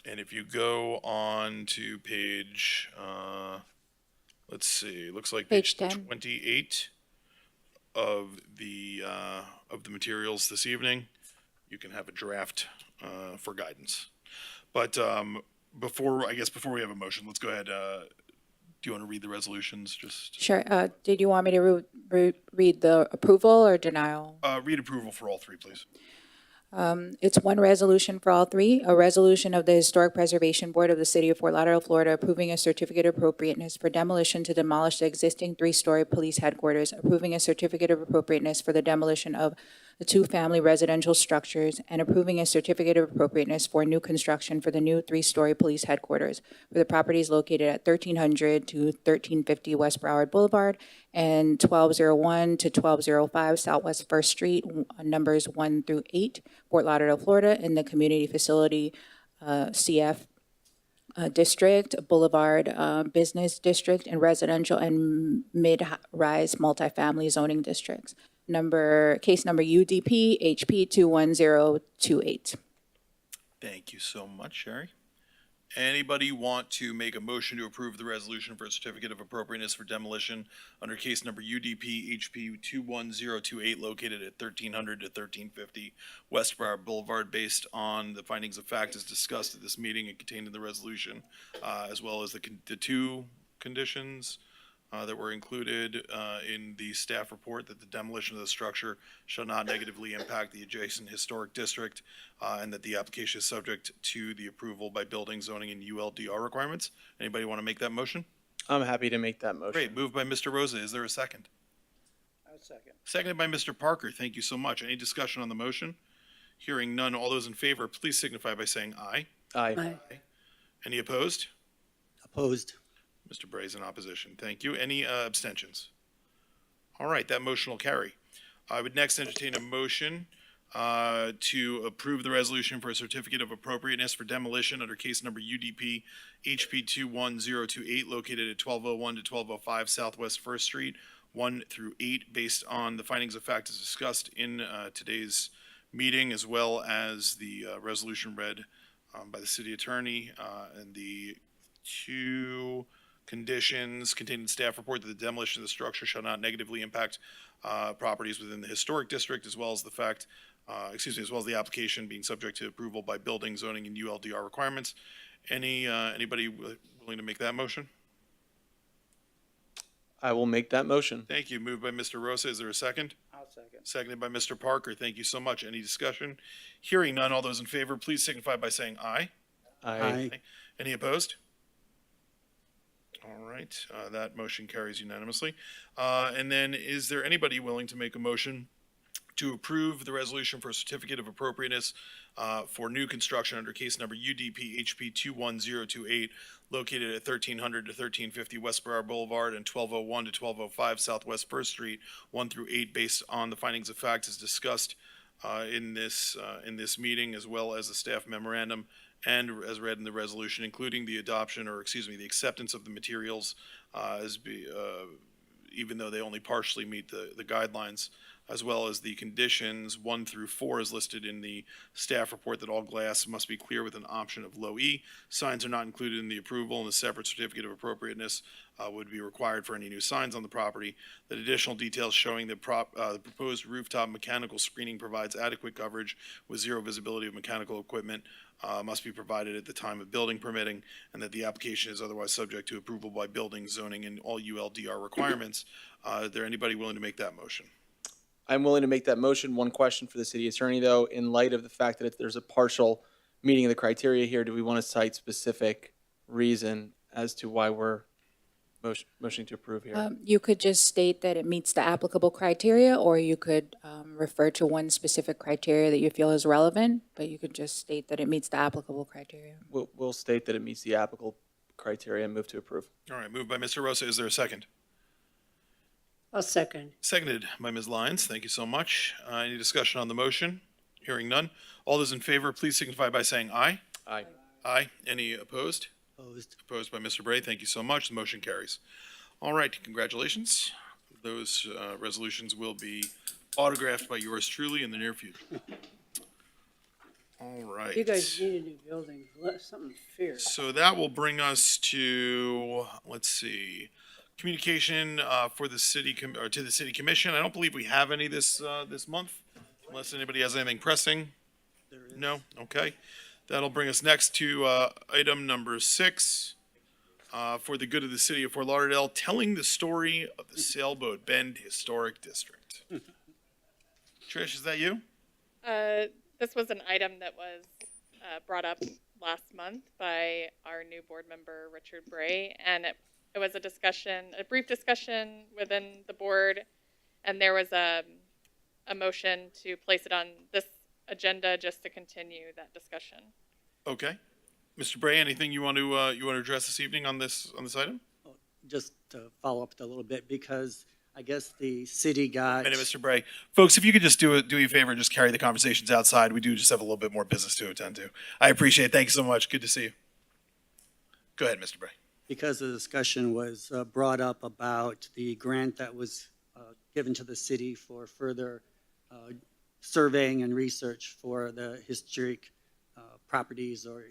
And if you go on to page, let's see, looks like page 28 of the materials this evening, you can have a draft for guidance. But before we have a motion, let's go ahead. Do you want to read the resolutions? Sure. Did you want me to read the approval or denial? Read approval for all 3, please. It's one resolution for all 3. A resolution of the Historic Preservation Board of the City of Fort Lauderdale, Florida, approving a certificate of appropriateness for demolition to demolish the existing 3-story police headquarters, approving a certificate of appropriateness for the demolition of the 2-family residential structures, and approving a certificate of appropriateness for new construction for the new 3-story police headquarters for the properties located at 1300 to 1350 West Broward Boulevard and 1201 to 1205 Southwest 1st Street, numbers 1 through 8, Fort Lauderdale, Florida, in the Community Facility CF District, Boulevard Business District, and Residential and Mid-Rise Multifamily Zoning Districts. Case number UDP HP 21028. Thank you so much, Sherry. Anybody want to make a motion to approve the resolution for a certificate of appropriateness for demolition under case number UDP HP 21028 located at 1300 to 1350 West Briar Boulevard based on the findings of fact as discussed at this meeting and contained in the resolution, as well as the two conditions that were included in the staff report, that the demolition of the structure shall not negatively impact the adjacent historic district, and that the application is subject to the approval by building, zoning, and ULDR requirements. Anybody want to make that motion? I'm happy to make that motion. Great, moved by Mr. Rosa. Is there a second? I'll second. Seconded by Mr. Parker. Thank you so much. Any discussion on the motion? Hearing none, all those in favor, please signify by saying aye. Aye. Aye. Any opposed? Opposed? Mr. Bray's in opposition. Thank you. Any abstentions? All right, that motion will carry. I would next entertain a motion to approve the resolution for a certificate of appropriateness for demolition under case number UDP HP 21028 located at 1201 to 1205 Southwest First Street, 1 through 8, based on the findings of fact as discussed in today's meeting, as well as the resolution read by the city attorney and the two conditions contained in staff report that the demolition of the structure shall not negatively impact properties within the historic district, as well as the fact, as well as the application being subject to approval by building, zoning, and ULDR requirements. Anybody willing to make that motion? I will make that motion. Thank you. Moved by Mr. Rosa. Is there a second? I'll second. Seconded by Mr. Parker. Thank you so much. Any discussion? Hearing none, all those in favor, please signify by saying aye. Aye. Any opposed? All right, that motion carries unanimously. And then is there anybody willing to make a motion to approve the resolution for a certificate of appropriateness for new construction under case number UDP HP 21028 located at 1300 to 1350 West Briar Boulevard and 1201 to 1205 Southwest First Street, 1 through 8, based on the findings of fact as discussed in this meeting, as well as the staff memorandum and as read in the resolution, including the adoption, or the acceptance of the materials even though they only partially meet the guidelines, as well as the conditions 1 through 4 as listed in the staff report, that all glass must be clear with an option of low E. Signs are not included in the approval, and a separate certificate of appropriateness would be required for any new signs on the property. That additional details showing the proposed rooftop mechanical screening provides adequate coverage with zero visibility of mechanical equipment must be provided at the time of building permitting, and that the application is otherwise subject to approval by building, zoning, and all ULDR requirements. Is there anybody willing to make that motion? I'm willing to make that motion. One question for the city attorney, though, in light of the fact that there's a partial meeting of the criteria here, do we want to cite specific reason as to why we're motioning to approve here? You could just state that it meets the applicable criteria, or you could refer to one specific criteria that you feel is relevant, but you could just state that it meets the applicable criteria. We'll state that it meets the applicable criteria and move to approve. All right, moved by Mr. Rosa. Is there a second? I'll second. Seconded by Ms. Lyons. Thank you so much. Any discussion on the motion? Hearing none. All those in favor, please signify by saying aye. Aye. Aye. Any opposed? Opposed? Opposed by Mr. Bray. Thank you so much. The motion carries. All right, congratulations. Those resolutions will be autographed by yours truly in the near future. All right. You guys need a new building, something fierce. So that will bring us to, let's see, communication for the city, to the city commission. I don't believe we have any this month, unless anybody has anything pressing. There is. No? Okay. That'll bring us next to item number 6, for the good of the city of Fort Lauderdale, telling the story of the Sailboat Bend Historic District. Trish, is that you? This was an item that was brought up last month by our new board member, Richard Bray, and it was a brief discussion within the board, and there was a motion to place it on this agenda just to continue that discussion. Okay. Mr. Bray, anything you want to address this evening on this item? Just to follow up a little bit, because I guess the city got. Minute, Mr. Bray. Folks, if you could just do you a favor and just carry the conversations outside. We do just have a little bit more business to attend to. I appreciate it. Thank you so much. Good to see you. Go ahead, Mr. Bray. Because the discussion was brought up about the grant that was given to the city for further surveying and research for the historic properties or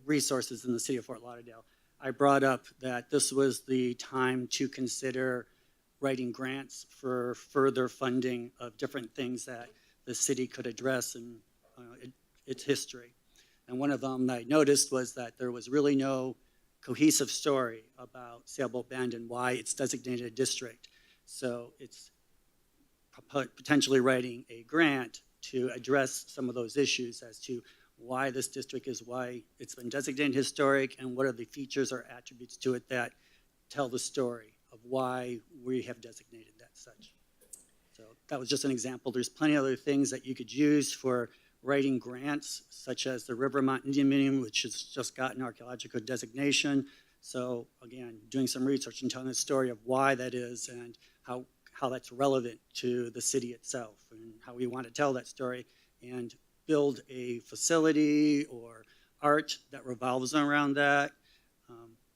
resources in the city of Fort Lauderdale. I brought up that this was the time to consider writing grants for further funding of different things that the city could address in its history. And one of them that I noticed was that there was really no cohesive story about Sailboat Bend and why it's designated a district. So it's potentially writing a grant to address some of those issues as to why this district is why it's been designated historic and what are the features or attributes to it that tell the story of why we have designated that such. So that was just an example. There's plenty of other things that you could use for writing grants, such as the Rivermont Indian Museum, which has just gotten archaeological designation. So again, doing some research and telling the story of why that is and how that's relevant to the city itself and how we want to tell that story and build a facility or art that revolves around that.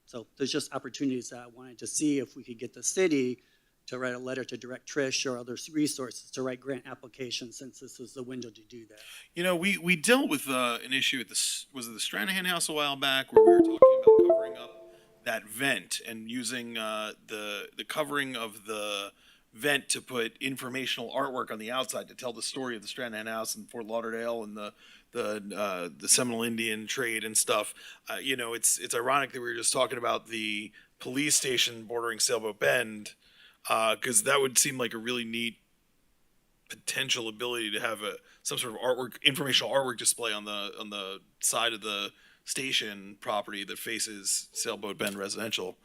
So there's just opportunities that I wanted to see if we could get the city to write a letter to direct Trish or other resources to write grant applications, since this was the window to do that. You know, we dealt with an issue at was it the Stranahan House a while back, where we were talking about covering up that vent and using the covering of the vent to put informational artwork on the outside to tell the story of the Stranahan House in Fort Lauderdale and the Seminole Indian trade and stuff. You know, it's ironic that we were just talking about the police station bordering Sailboat Bend, because that would seem like a really neat potential ability to have some sort of artwork, informational artwork display on the side of the station property that faces Sailboat Bend Residential.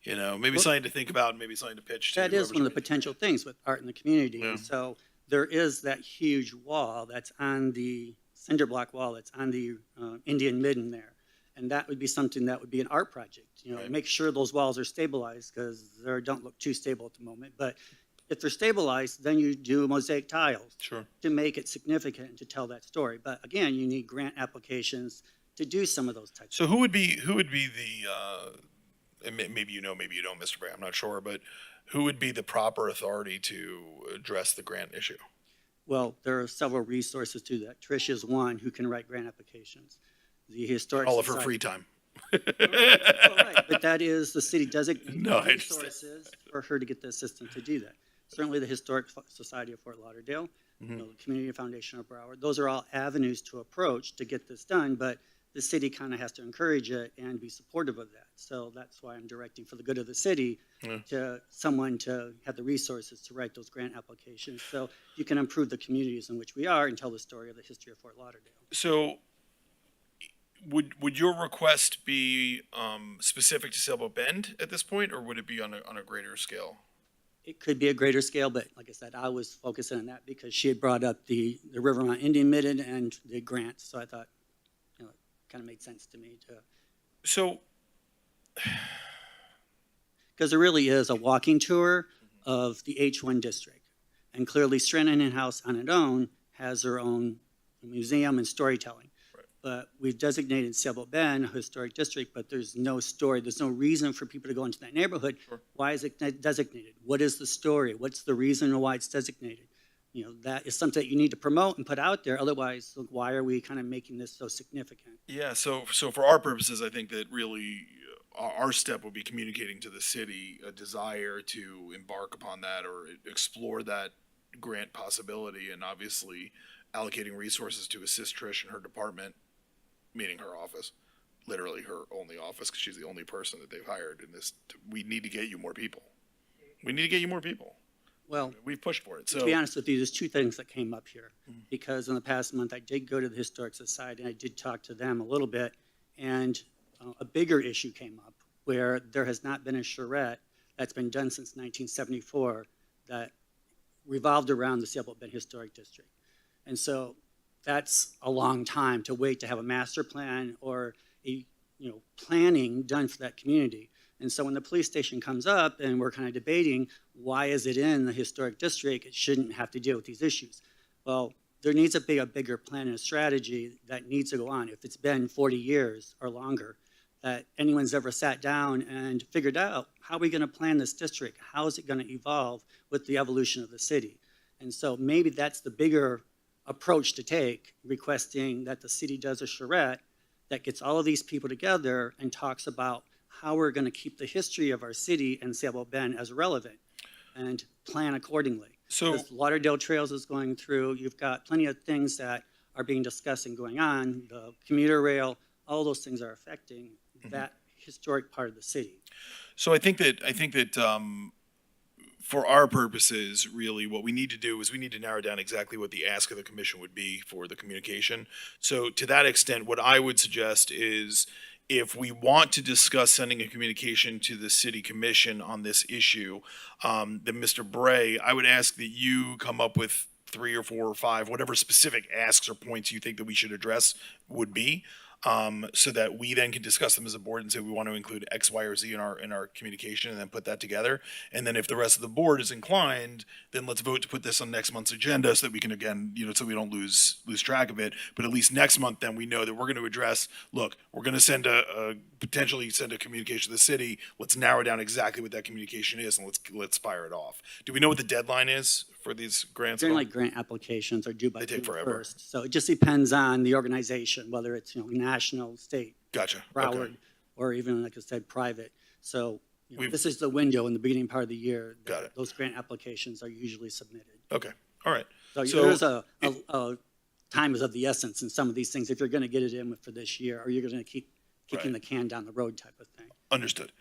You know, maybe something to think about, maybe something to pitch to. That is one of the potential things with art in the community. Yeah. And so there is that huge wall that's on the cinder block wall that's on the Indian Midden there. And that would be something that would be an art project, you know, Right. make sure those walls are stabilized because they don't look too stable at the moment. But if they're stabilized, then you do mosaic tiles Sure. to make it significant and to tell that story. But again, you need grant applications to do some of those types. So who would be the and maybe you know, maybe you don't, Mr. Bray, I'm not sure, but who would be the proper authority to address the grant issue? Well, there are several resources to that. Trish is one who can write grant applications. The Historic All of her Society- free time. Oh, right. But that is the city designated No, I understand. resources for her to get the assistance to do that. Certainly the Historic Society of Fort Lauderdale, Mm-hmm. you know, the Community Foundation of Broward, those are all avenues to approach to get this done, but the city kind of has to encourage it and be supportive of that. So that's why I'm directing for the good of the city to someone to have the resources to write those grant applications so you can improve the communities in which we are and tell the story of the history of Fort Lauderdale. So would your request be specific to Sailboat Bend at this point, or would it be on a greater scale? It could be a greater scale, but like I said, I was focusing on that because she had brought up the Rivermont Indian Midden and the grants. So I thought, you know, it kind of made sense to me to, So because there really is a walking tour of the H1 district. And clearly Stranahan House on its own has their own museum and storytelling. Right. But we've designated Sailboat Bend a historic district, but there's no story. There's no reason for people to go into that neighborhood. Sure. Why is it designated? What is the story? What's the reason why it's designated? You know, that is something that you need to promote and put out there. Otherwise, why are we kind of making this so significant? yeah, so for our purposes, I think that really our step would be communicating to the city a desire to embark upon that or explore that grant possibility, and obviously allocating resources to assist Trish and her department, meaning her office, literally her only office, because she's the only person that they've hired in this. We need to get you more people. We need to get you more people. Well, We've pushed for it. to So be honest with you, there's two things that came up here. Because in the past month, I did go to the Historic Society and I did talk to them a little bit. And a bigger issue came up where there has not been a charrette that's been done since 1974 that revolved around the Sailboat Bend Historic District. And so that's a long time to wait to have a master plan or a planning done for that community. And so when the police station comes up and we're kind of debating why is it in the historic district, it shouldn't have to deal with these issues. Well, there needs to be a bigger plan and a strategy that needs to go on. If it's been 40 years or longer that anyone's ever sat down and figured out how are we going to plan this district? How is it going to evolve with the evolution of the city? And so maybe that's the bigger approach to take, requesting that the city does a charrette that gets all of these people together and talks about how we're going to keep the history of our city and Sailboat Bend as relevant and plan accordingly. So- Because Lauderdale Trails is going through, you've got plenty of things that are being discussed and going on, the commuter rail, all those things are affecting that historic part of the city. So I think that for our purposes, really, what we need to do is we need to narrow down exactly what the ask of the commission would be for the communication. So to that extent, what I would suggest is if we want to discuss sending a communication to the city commission on this issue, then Mr. Bray, I would ask that you come up with 3 or 4 or 5, whatever specific asks or points you think that we should address would be. So that we then can discuss them as a board and say we want to include X, Y, or Z in our communication and then put that together. And then if the rest of the board is inclined, then let's vote to put this on next month's agenda so that we can again, so we don't lose track of it. But at least next month, then we know that we're going to address, look, we're going to potentially send a communication to the city. Let's narrow down exactly what that communication is and let's fire it off. Do we know what the deadline is for these grants? Generally, grant applications are due by They take June forever. 1st. So it just depends on the organization, whether it's, national, state, Gotcha. Broward, Okay. or even, like I said, private. So We've- this is the window in the beginning part of the year. that Got it. Those grant applications are usually submitted. Okay. All right. So So there's a time is of the essence in some of these things, if you're going to get it in for this year, or you're going to keep kicking Right. the can down the road type of thing. Understood.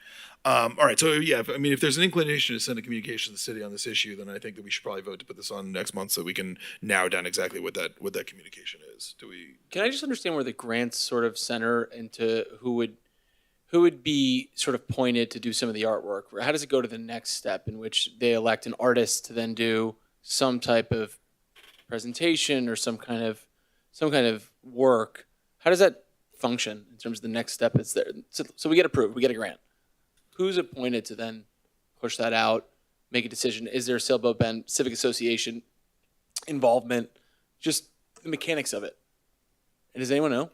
All right. So yeah, if there's an inclination to send a communication to the city on this issue, then I think that we should probably vote to put this on next month so we can narrow down exactly what that communication is. Do we? Can I just understand where the grants sort of center into who would be sort of pointed to do some of the artwork? How does it go to the next step in which they elect an artist to then do some type of presentation or some kind of work? How does that function in terms of the next step? It's there. So we get approved, we get a grant. Who's appointed to then push that out, make a decision? Is there a Sailboat Bend Civic Association involvement? Just the mechanics of it. And does anyone know?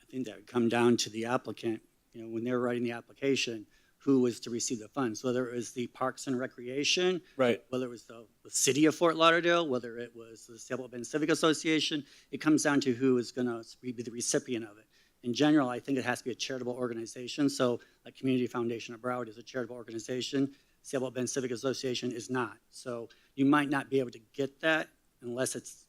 I think that would come down to the applicant, when they're writing the application, who was to receive the funds, whether it was the Parks and Recreation, Right. whether it was the city of Fort Lauderdale, whether it was the Sailboat Bend Civic Association. It comes down to who is going to be the recipient of it. In general, I think it has to be a charitable organization. So like Community Foundation of Broward is a charitable organization. Sailboat Bend Civic Association is not. So you might not be able to get that unless it's,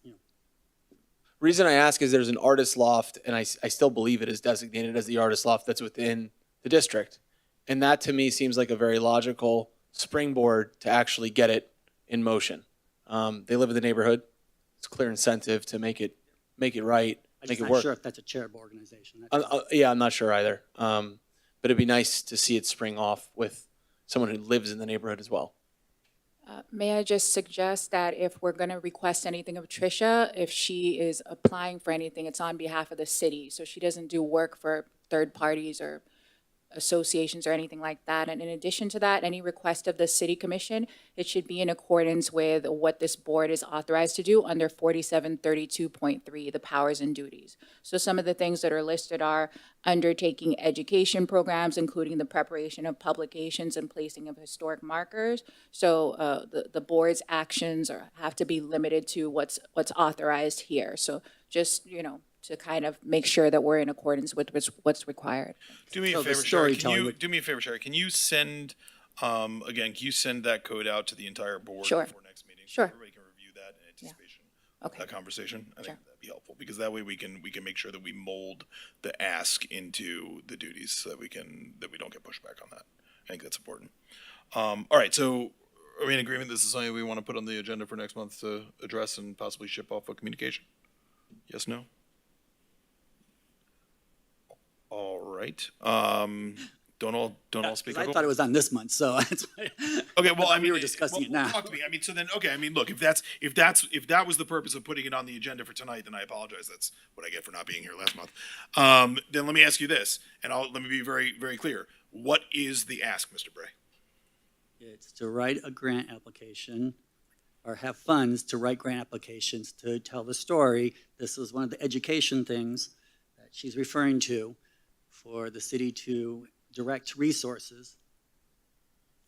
Reason I ask is there's an artist loft, and I still believe it is designated as the artist loft that's within the district. And that to me seems like a very logical springboard to actually get it in motion. They live in the neighborhood. It's a clear incentive to make it right, I'm make just it not work. sure if that's a charitable organization. Yeah, I'm not sure either. But it'd be nice to see it spring off with someone who lives in the neighborhood as well. May I just suggest that if we're going to request anything of Tricia, if she is applying for anything, it's on behalf of the city. So she doesn't do work for third parties or associations or anything like that. And in addition to that, any request of the city commission, it should be in accordance with what this board is authorized to do under 4732.3, the powers and duties. So some of the things that are listed are undertaking education programs, including the preparation of publications and placing of historic markers. So the board's actions have to be limited to what's authorized here. So just, to kind of make sure that we're in accordance with what's required. Do me a So the favor, Sherry. storytelling would- Do me a favor, Sherry. Can you send can you send that code out to the entire board Sure. before next meeting? Sure. So everybody can review that in anticipation of Okay. that conversation. I Sure. think that'd be helpful because that way we can make sure that we mold the ask into the duties so that we don't get pushback on that. I think that's important. All right. So are we in agreement? This is something we want to put on the agenda for next month to address and possibly ship off a communication? Yes, no? All right. Don't all speak. I up. thought it was on this month, so that's why. Okay, well, I mean, we were discussing it now. Talk to me. I mean, so then, okay, I mean, look, if that was the purpose of putting it on the agenda for tonight, then I apologize. That's what I get for not being here last month. Then let me ask you this, and let me be very, very clear. What is the ask, Mr. Bray? It's to write a grant application or have funds to write grant applications to tell the story. This is one of the education things that she's referring to for the city to direct resources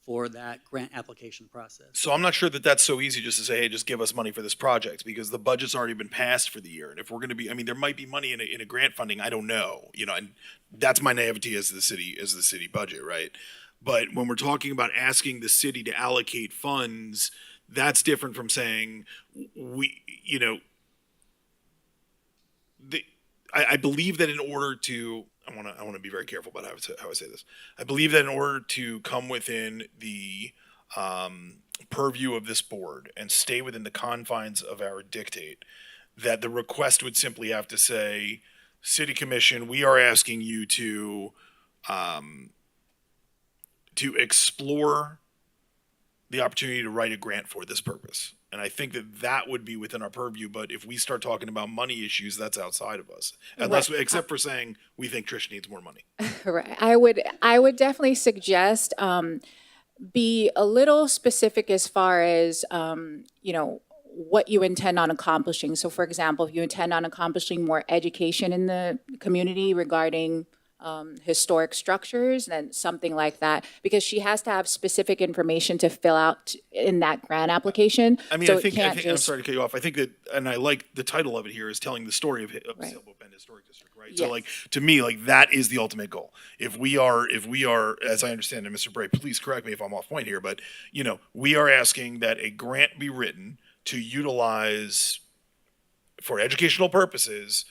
for that grant application process. So I'm not sure that that's so easy just to say, hey, just give us money for this project, because the budget's already been passed for the year. And if we're going to be, I mean, there might be money in a grant funding. I don't know, and that's my naivety as the city budget, right? But when we're talking about asking the city to allocate funds, that's different from saying I believe that in order to, I want to be very careful about how I say this. I believe that in order to come within the purview of this board and stay within the confines of our dictate, that the request would simply have to say, City Commission, we are asking you to explore the opportunity to write a grant for this purpose. And I think that would be within our purview. But if we start talking about money issues, that's outside of us. Except for saying we think Trish needs more money. Right. I would definitely suggest be a little specific as far as what you intend on accomplishing. So, for example, if you intend on accomplishing more education in the community regarding historic structures, then something like that, because she has to have specific information to fill out in that grant application. I mean, so I think just, I'm sorry to cut you off. I think that, and I like the title of it here, is telling the story of the Right. Sailboat Bend Historic District, right? Yes. So, like, to me, like, that is the ultimate goal. If we are, as I understand it, Mr. Bray, please correct me if I'm off point here, but we are asking that a grant be written to utilize, for educational purposes,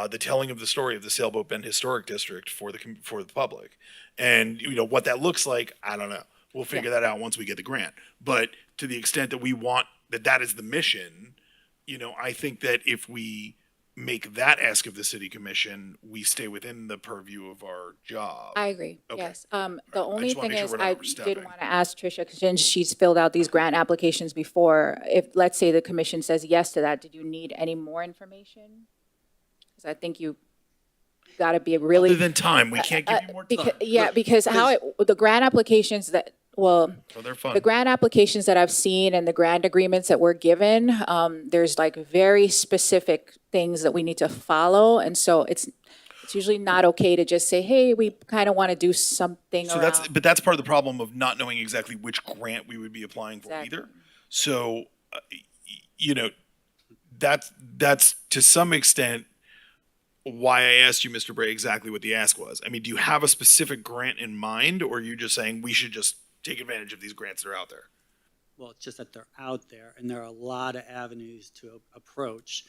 the telling of the story of the Sailboat Bend Historic District for the public. And what that looks like, I don't know. We'll figure that out once we get the grant. But to the extent that we want that is the mission, I think that if we make that ask of the City Commission, we stay within the purview of our job. I agree. Okay. Yes. The only wanna thing make sure is, we're not I overstepping. did want to ask Tricia, because since she's filled out these grant applications before, if, let's say, the commission says yes to that, did you need any more information? Because I think you got to be really. Other than time, we can't give you more time. Because the grant applications that, well, So they're fun. the grant applications that I've seen and the grant agreements that we're given, there's like very specific things that we need to follow. And so it's usually not okay to just say, hey, we kind of want to do something So around. that's part of the problem of not knowing exactly which grant we would be applying for Exactly. either. So, that's to some extent why I asked you, Mr. Bray, exactly what the ask was. I mean, do you have a specific grant in mind, or are you just saying we should just take advantage of these grants that are out there? Well, it's just that they're out there, and there are a lot of avenues to approach.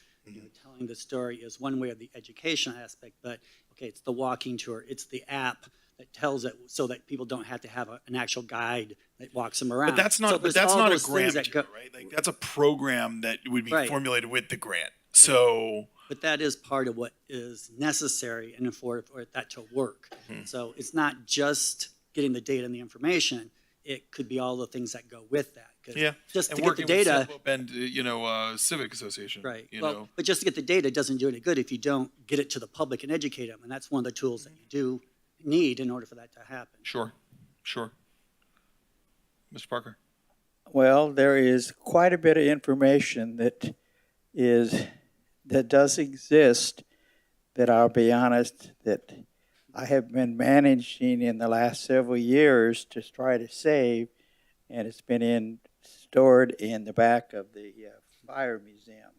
Telling the story is one way of the education aspect, but okay, it's the walking tour, it's the app that tells it so that people don't have to have an actual guide that walks them around. But that's not. So But there's that's all not a those things grant, that go- material, right? Like that's a program that would be Right. formulated with the grant. So. But that is part of what is necessary and for that to work. So it's not just getting the data and the information. It could be all the things that go with that. 'Cause Yeah, just and to get the working data, with Sailboat Bend, Civic Association, right? You Well, know, but just to get the data doesn't do any good if you don't get it to the public and educate them. And that's one of the tools that you do need in order for that to happen. sure. Mr. Parker. Well, there is quite a bit of information that does exist, that I'll be honest, that I have been managing in the last several years to try to save, and it's been stored in the back of the fire museum,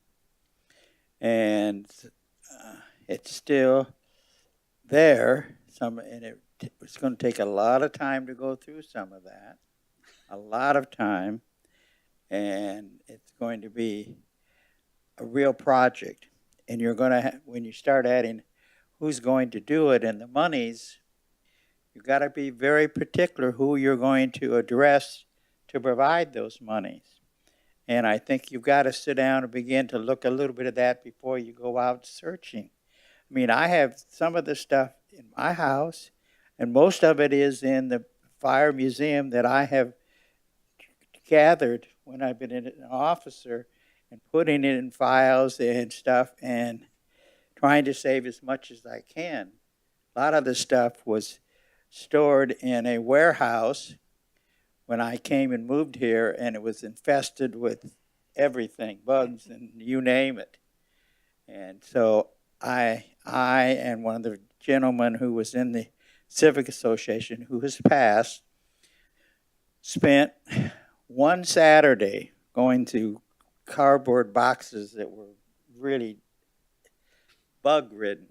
and it's still there. It's going to take a lot of time to go through some of that, a lot of time, and it's going to be a real project. And you're going to, when you start adding who's going to do it and the monies, you've got to be very particular who you're going to address to provide those monies. And I think you've got to sit down and begin to look a little bit of that before you go out searching. I mean, I have some of the stuff in my house, and most of it is in the fire museum that I have gathered when I've been an officer, and putting it in files and stuff and trying to save as much as I can. A lot of the stuff was stored in a warehouse when I came and moved here, and it was infested with everything, bugs and you name it. And so I and one of the gentlemen who was in the Civic Association, who has passed, spent one Saturday going through cardboard boxes that were really bug ridden.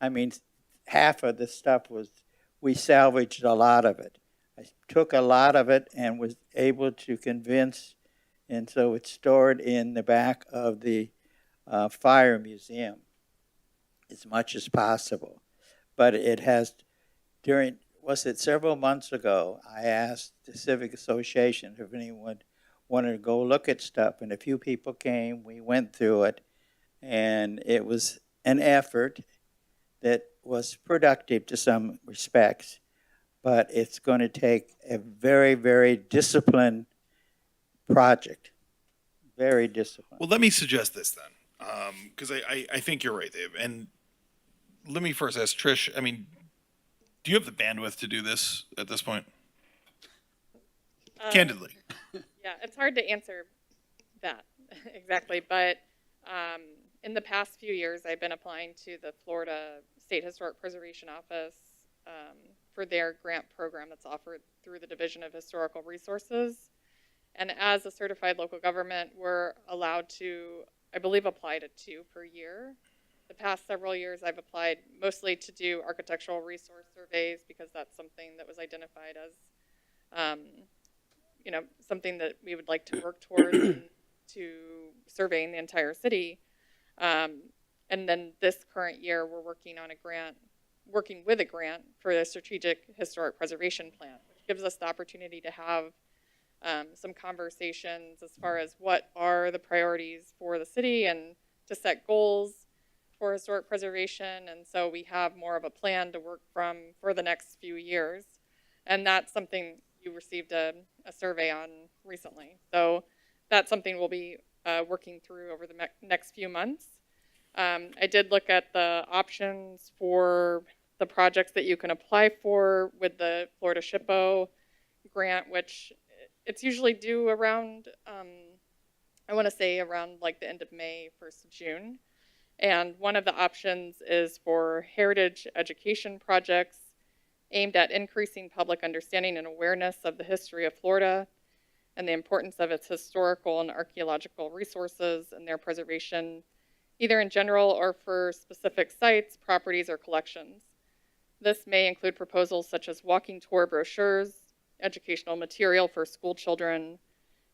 I mean, half of the stuff we salvaged a lot of it. I took a lot of it and was able to convince, and so it's stored in the back of the fire museum as much as possible. But it has, several months ago, I asked the Civic Association if anyone wanted to go look at stuff, and a few people came, we went through it, and it was an effort that was productive to some respects, but it's going to take a very, very disciplined project. Very disciplined. Well, let me suggest this then, because I think you're right, Dave. And let me first ask Trish, I mean, do you have the bandwidth to do this at this point? Candidly. Yeah, it's hard to answer that exactly, but in the past few years, I've been applying to the Florida State Historic Preservation Office for their grant program that's offered through the Division of Historical Resources. And as a certified local government, we're allowed to, I believe, apply to 2 per year. The past several years, I've applied mostly to do architectural resource surveys because that's something that was identified as, something that we would like to work towards to surveying the entire city. And then this current year, we're working with a grant for the Strategic Historic Preservation Plan, which gives us the opportunity to have some conversations as far as what are the priorities for the city and to set goals for historic preservation. And so we have more of a plan to work from for the next few years. And that's something you received a survey on recently. So that's something we'll be working through over the next few months. I did look at the options for the projects that you can apply for with the Florida SHPO grant, which it's usually due around, I want to say around like the end of May, 1st of June. And one of the options is for heritage education projects aimed at increasing public understanding and awareness of the history of Florida and the importance of its historical and archaeological resources and their preservation, either in general or for specific sites, properties, or collections. This may include proposals such as walking tour brochures, educational material for school children,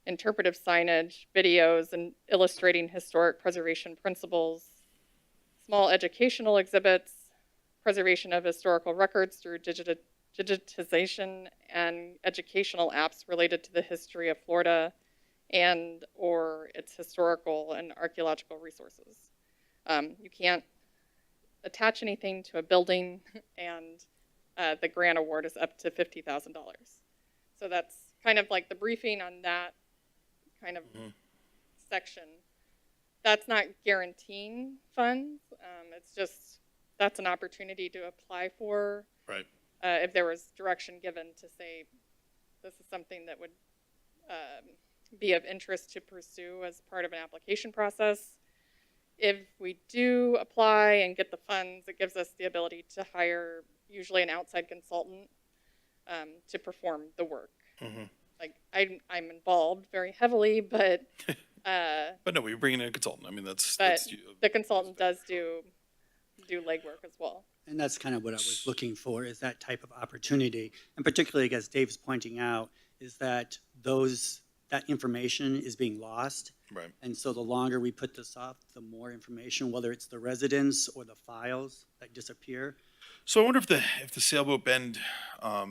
interpretive signage, videos, and illustrating historic preservation principles, small educational exhibits, preservation of historical records through digitization, and educational apps related to the history of Florida and or its historical and archaeological resources. You can't attach anything to a building, and the grant award is up to $50,000. So that's kind of like the briefing on that kind of section. That's not guaranteeing funds. It's just, that's an opportunity to apply for. Right. If there was direction given to say, this is something that would be of interest to pursue as part of an application process. If we do apply and get the funds, it gives us the ability to hire usually an outside consultant to perform the work. Like I'm involved very heavily, but But no, we bring in a consultant. I mean, that's the consultant does do legwork as well. And that's kind of what I was looking for, is that type of opportunity. And particularly, as Dave's pointing out, is that that information is being lost. Right. And so the longer we put this off, the more information, whether it's the residents or the files that disappear. So I wonder if the Sailboat Bend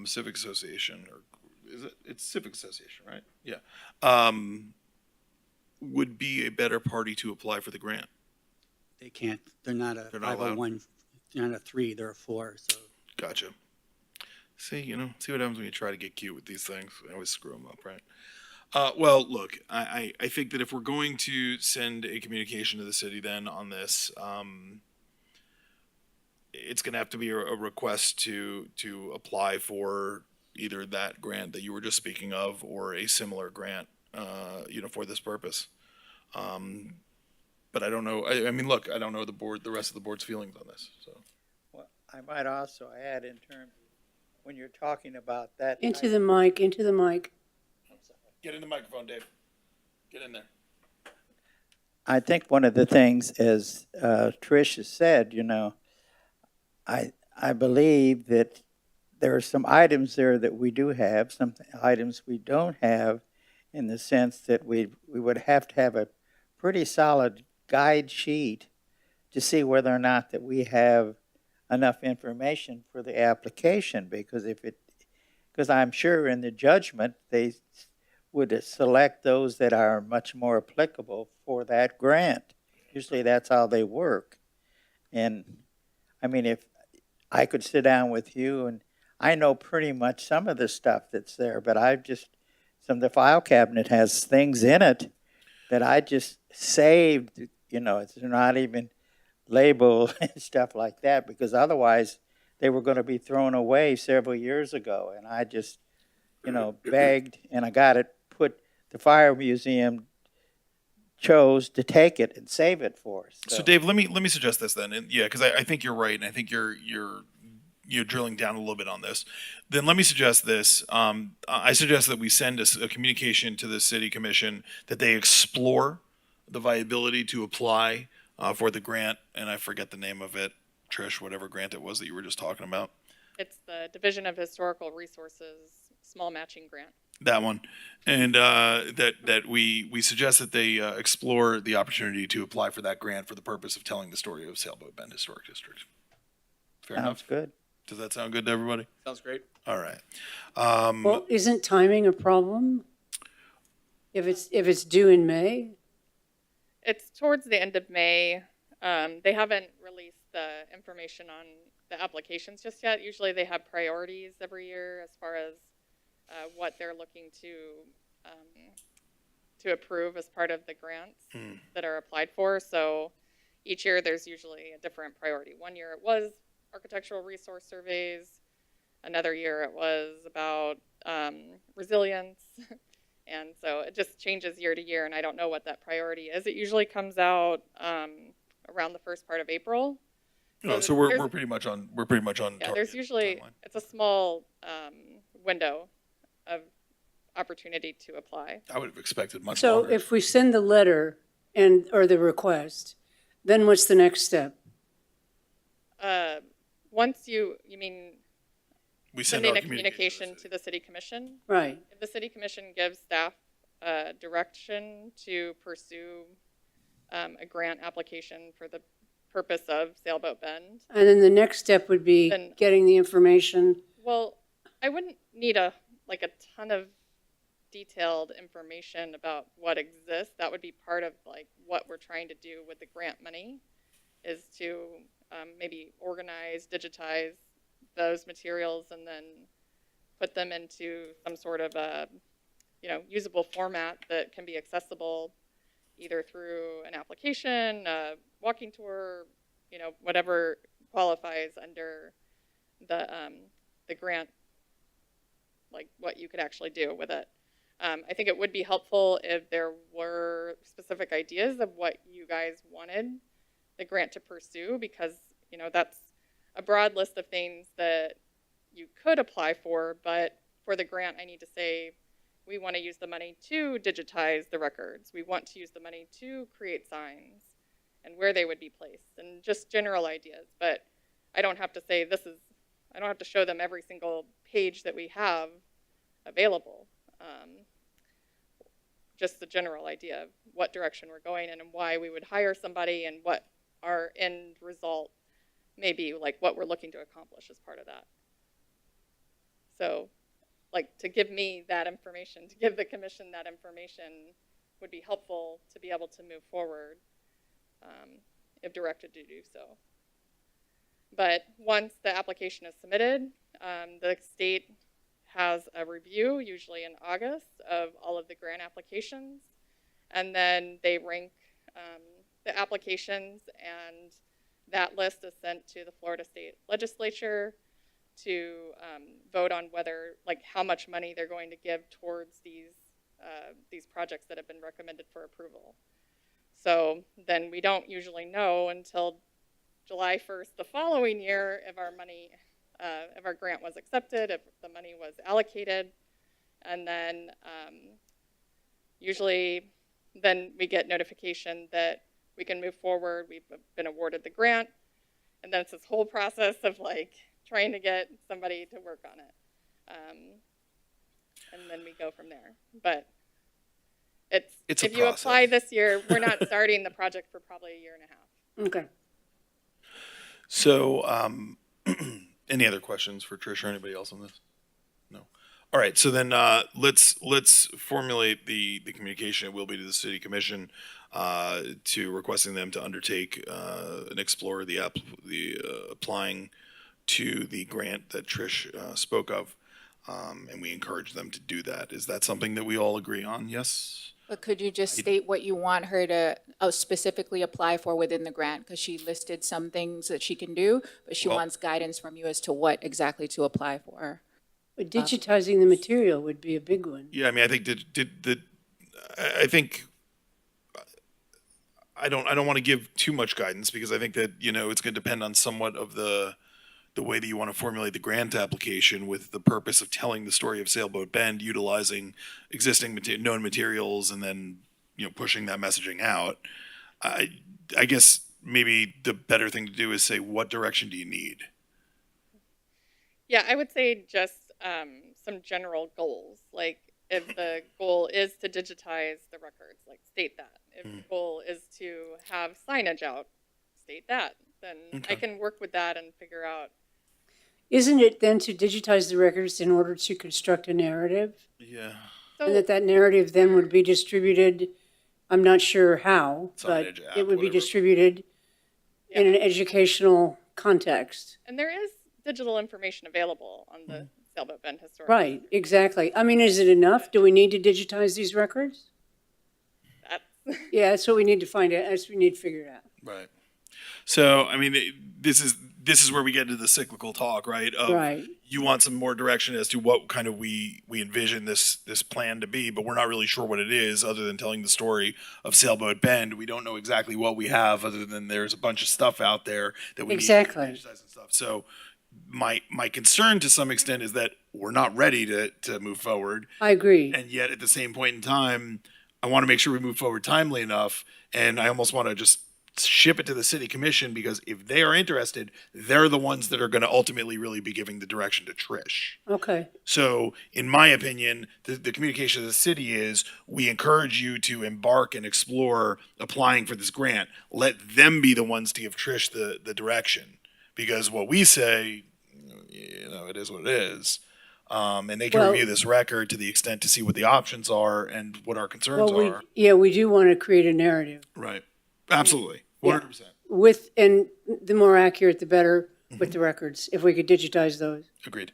Civic Association, or it's Civic Association, right? Yeah. Would be a better party to apply for the grant. They can't, they're not a They're not allowed. 501, they're not a 3, they're a 4, so. Gotcha. See what happens when you try to get cute with these things. I always screw them up, right? Well, look, I think that if we're going to send a communication to the city then on this, it's going to have to be a request to apply for either that grant that you were just speaking of or a similar grant, for this purpose. But I don't know. I mean, look, I don't know the rest of the board's feelings on this. So. Well, I might also add in terms when you're talking about that. Into type- the mic, into the mic. Get in the microphone, Dave. Get in there. I think one of the things, as Trish has said, you know, I believe that there are some items there that we do have, some items we don't have, in the sense that we would have to have a pretty solid guide sheet to see whether or not that we have enough information for the application, because I'm sure in the judgment, they would select those that are much more applicable for that grant. Usually that's how they work. And I mean, if I could sit down with you, and I know pretty much some of the stuff that's there, but some of the file cabinet has things in it that I just saved, you know, it's not even labeled and stuff like that, because otherwise they were going to be thrown away several years ago. And I just, you know, begged, and I got it the fire museum chose to take it and save it for us. So Dave, let me suggest this then, and yeah, because I think you're right, and I think you're drilling down a little bit on this. Then let me suggest this. I suggest that we send a communication to the city commission that they explore the viability to apply for the grant, and I forget the name of it, Trish, whatever grant it was that you were just talking about. It's the Division of Historical Resources small matching grant. That one, and that we suggest that they explore the opportunity to apply for that grant for the purpose of telling the story of Sailboat Bend Historic District. Fair Sounds enough. good. Does that sound good to everybody? Sounds great. All right. Well, isn't timing a problem? If it's due in May? It's towards the end of May. They haven't released the information on the applications just yet. Usually they have priorities every year as far as what they're looking to approve as part of the grants that are applied for. So each year there's usually a different priority. One year it was architectural resource surveys. Another year it was about resilience. And so it just changes year to year, and I don't know what that priority is. It usually comes out around the first part of April. So we're pretty much on. We're pretty much on. Yeah, target there's usually timeline. it's a small window of opportunity to apply. I would have expected much So longer. if we send the letter or the request, then what's the next step? Once you mean we send sending our a communication to the city commission? Right. If the city commission gives staff direction to pursue a grant application for the purpose of Sailboat Bend, And then the next step would be Then- getting the information. well, I wouldn't need a ton of detailed information about what exists. That would be part of what we're trying to do with the grant money, is to maybe organize, digitize those materials, and then put them into some sort of a usable format that can be accessible either through an application, a walking tour, whatever qualifies under the grant, like what you could actually do with it. I think it would be helpful if there were specific ideas of what you guys wanted the grant to pursue, because that's a broad list of things that you could apply for, but for the grant I need to say we want to use the money to digitize the records. We want to use the money to create signs and where they would be placed, and just general ideas. But I don't have to say I don't have to show them every single page that we have available. Just the general idea of what direction we're going in and why we would hire somebody and what our end result may be, like what we're looking to accomplish as part of that. So, to give me that information, to give the commission that information would be helpful to be able to move forward if directed to do so. But once the application is submitted, the state has a review, usually in August, of all of the grant applications, and then they rank the applications, and that list is sent to the Florida State Legislature to vote on whether, how much money they're going to give towards these projects that have been recommended for approval. So then we don't usually know until July 1st the following year if our money if our grant was accepted, if the money was allocated, and then usually then we get notification that we can move forward, we've been awarded the grant, and then it's this whole process of like trying to get somebody to work on it. And then we go from there. But It's a if you apply process. this year, we're not starting the project for probably a year and a half. Okay. So, any other questions for Trish or anybody else on this? No. All right. So then, let's formulate the communication. It will be to the city commission, to requesting them to undertake, and explore the applying to the grant that Trish, spoke of. And we encourage them to do that. Is that something that we all agree on? Yes? But could you just state what you want her to specifically apply for within the grant? Because she listed some things that she can do, but she Well- wants guidance from you as to what exactly to apply for. But digitizing the material would be a big one. Yeah, I mean, I think I think I don't want to give too much guidance because I think that, it's going to depend on somewhat of the way that you want to formulate the grant application with the purpose of telling the story of Sailboat Bend, utilizing existing known materials and then, pushing that messaging out. I guess maybe the better thing to do is say, what direction do you need? Yeah, I would say just some general goals. Like if the goal is to digitize the records, like state that. If the goal is to have signage out, state that. Then Okay. I can work with that and figure out. Isn't it then to digitize the records in order to construct a narrative? Yeah. And that narrative then would be distributed, I'm not sure how, but Signage, app, it would be whatever. distributed in an educational context. And there is digital information available on the Sailboat Bend Historic. Right, exactly. I mean, is it enough? Do we need to digitize these records? That's Yeah, that's what we need to find out, that's what we need to figure out. Right. So, I mean, this is where we get into the cyclical talk, right? Of Right. You want some more direction as to what kind of we envision this plan to be, but we're not really sure what it is other than telling the story of Sailboat Bend. We don't know exactly what we have other than there's a bunch of stuff out there that we Exactly. need to digitize and stuff. So my concern to some extent is that we're not ready to move forward. I agree. And yet at the same point in time, I want to make sure we move forward timely enough. And I almost want to just ship it to the city commission because if they are interested, they're the ones that are going to ultimately really be giving the direction to Trish. Okay, So in my opinion, the communication of the city is we encourage you to embark and explore applying for this grant. Let them be the ones to give Trish the direction because what we say, it is what it is. And they can Well- review this record to the extent to see what the options are and what our concerns well, are. we do want to create a narrative Right. Absolutely. 100%. with, and the more accurate, the better with the records, if we could digitize those. Agreed.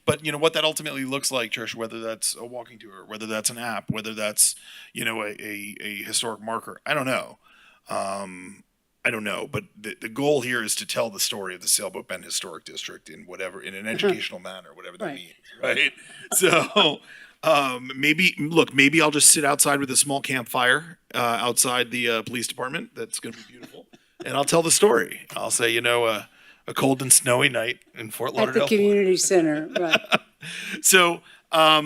But what that ultimately looks like, Trish, whether that's a walking tour, whether that's an app, whether that's, a historic marker, I don't know. I don't know. But the goal here is to tell the story of the Sailboat Bend Historic District in an educational manner, whatever that Right. means. Right. So maybe I'll just sit outside with a small campfire outside the police department. That's going to be beautiful. And I'll tell the story. I'll say, a cold and snowy night in Fort At Lauderdale. the community center, right. So, Or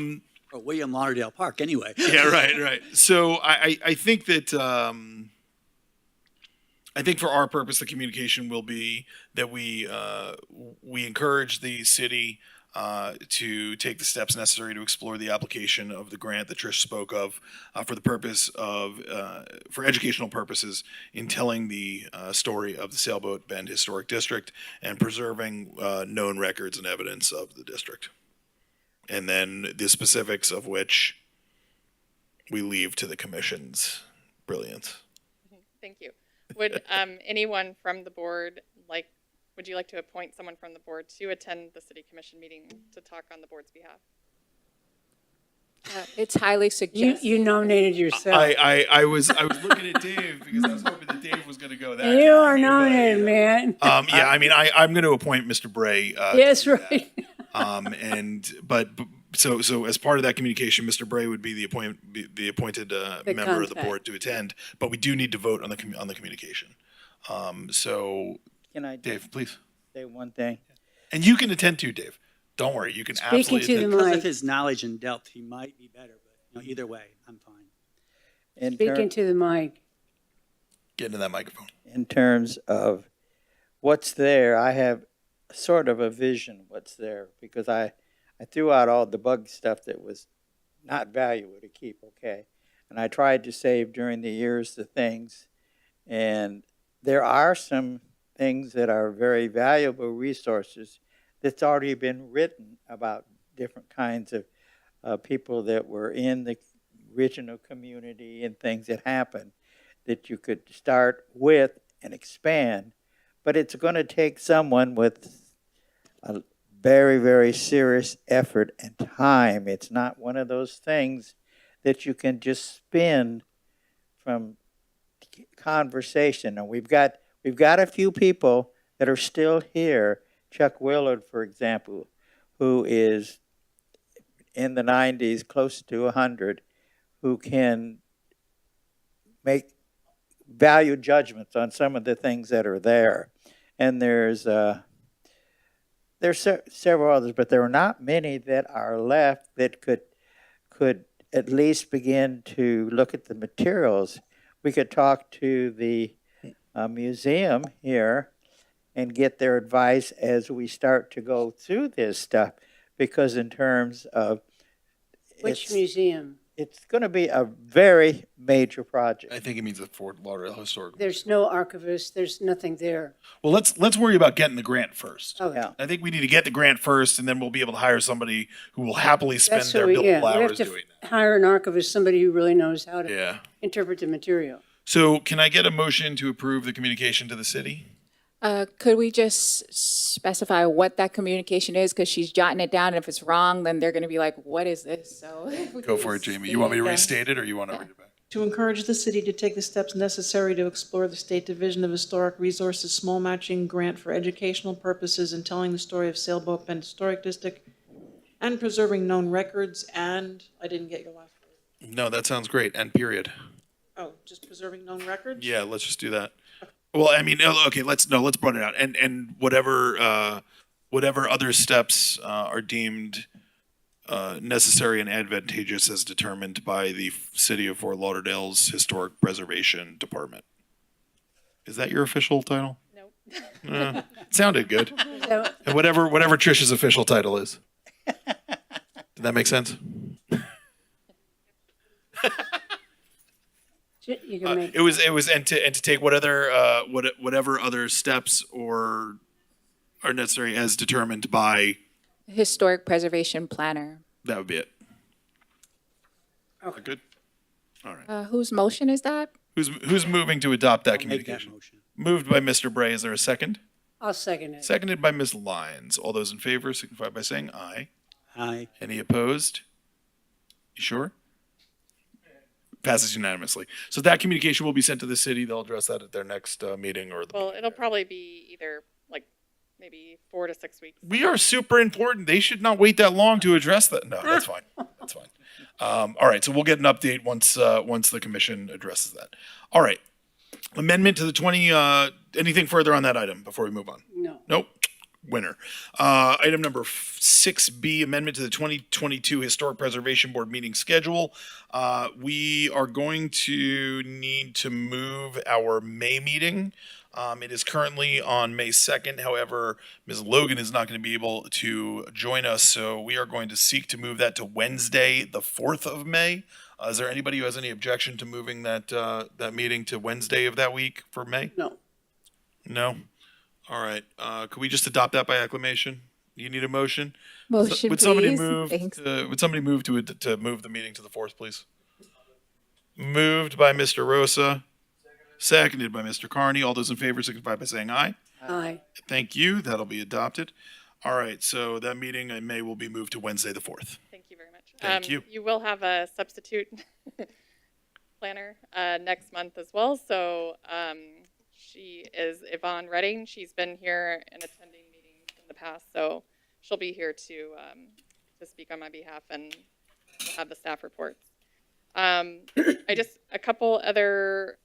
William Lauderdale Park, anyway. yeah, right. So I think that, I think for our purpose, the communication will be that we encourage the city to take the steps necessary to explore the application of the grant that Trish spoke of for the purpose of, for educational purposes in telling the story of the Sailboat Bend Historic District and preserving known records and evidence of the district. And then the specifics of which we leave to the commission's brilliance. Thank you. Would anyone from the board would you like to appoint someone from the board to attend the city commission meeting to talk on the board's behalf? It's highly suggested. You nominated yourself. I was looking at Dave because I was hoping that Dave was going to go that. You are category, nominated, man. Yeah, I mean, I'm going to appoint Mr. Bray. Yes, right. So as part of that communication, Mr. Bray would be the appointed member of the contact. board to attend. But we do need to vote on the communication. So Can I Dave, please. say one thing? And you can attend too, Dave. Don't worry, you can Speaking absolutely to the attend. mic. Because of his knowledge and depth, he might be better, but either way, I'm fine. In Speaking to the mic. Get into that microphone. in terms of what's there, I have sort of a vision what's there because I threw out all the bug stuff that was not valuable to keep, okay? And I tried to save during the years the things. And there are some things that are very valuable resources that's already been written about different kinds of people that were in the original community and things that happened that you could start with and expand. But it's going to take someone with a very, very serious effort and time. It's not one of those things that you can just spin from conversation. And we've got a few people that are still here. Chuck Willard, for example, who is in the 90s, close to 100, who can make value judgments on some of the things that are there. And there's several others, but there are not many that are left that could at least begin to look at the materials. We could talk to the museum here and get their advice as we start to go through this stuff, because in terms of Which museum? it's going to be a very major project. I think it means the Fort Lauderdale Historical. There's no archivist, there's nothing there. Well, let's worry about getting the grant first. Oh, Yeah. I think we need to get the grant first, and then we'll be able to hire somebody who will happily spend That's their what we, billable we have hours to doing that. hire an archivist, somebody who really knows how to Yeah. interpret the material. So can I get a motion to approve the communication to the city? Could we just specify what that communication is? Because she's jotting it down, and if it's wrong, then they're gonna be like, what is this? So. Go for it, Jamie. You want me to restate it, or you want to read it back? To encourage the city to take the steps necessary to explore the State Division of Historic Resources small matching grant for educational purposes and telling the story of Sailboat Bend Historic District and preserving known records and, I didn't get your last word. No, that sounds great. And period. Oh, just preserving known records? Yeah, let's just do that. Well, I mean, okay, let's broaden it out, and whatever other steps are deemed necessary and advantageous as determined by the City of Fort Lauderdale's Historic Preservation Department. Is that your official title? Nope. It sounded good. So, And whatever Trish's official title is. Did that make sense? you can make, It was and to take whatever other steps or are necessary as determined by. Historic preservation planner. That would be it. Okay. Good. All right. Whose motion is that? Who's moving to adopt that I'll make that communication? motion. Moved by Mr. Bray. Is there a second? I'll second it. Seconded by Ms. Lyons. All those in favor signify by saying aye. Aye. Any opposed? You sure? Passes unanimously. So that communication will be sent to the city. They'll address that at their next meeting or the. Well, it'll probably be either like maybe 4 to 6 weeks. We are super important. They should not wait that long to address that. No, that's fine. That's fine. All right, so we'll get an update once the commission addresses that. All right. Amendment to the anything further on that item before we move on? No. Nope. Winner. Item number 6B, amendment to the 2022 Historic Preservation Board meeting schedule. We are going to need to move our May meeting. It is currently on May 2nd. However, Ms. Logan is not going to be able to join us, so we are going to seek to move that to Wednesday, the 4th of May. Is there anybody who has any objection to moving that meeting to Wednesday of that week for May? No. No? All right. Could we just adopt that by acclamation? You need a motion? Motion, Would somebody please. move? Thanks. Would somebody move to move the meeting to the 4th, please? Moved by Mr. Rosa, seconded by Mr. Carney. All those in favor signify by saying aye. Aye. Thank you. That'll be adopted. All right. So that meeting in May will be moved to Wednesday the 4th. Thank you very much. Thank you. You will have a substitute planner next month as well. So she is Yvonne Redding. She's been here and attending meetings in the past, so she'll be here to speak on my behalf and have the staff reports. A couple other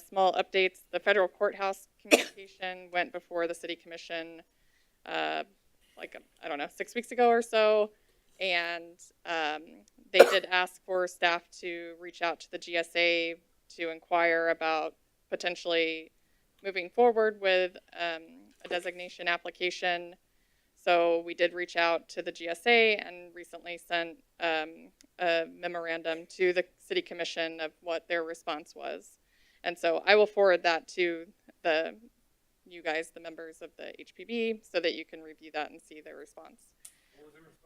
small updates. The federal courthouse communication went before the city commission like, I don't know, 6 weeks ago or so. And they did ask for staff to reach out to the GSA to inquire about potentially moving forward with a designation application. So we did reach out to the GSA and recently sent a memorandum to the City Commission of what their response was. And so I will forward that to you guys, the members of the HPB, so that you can review that and see their response. What was their response?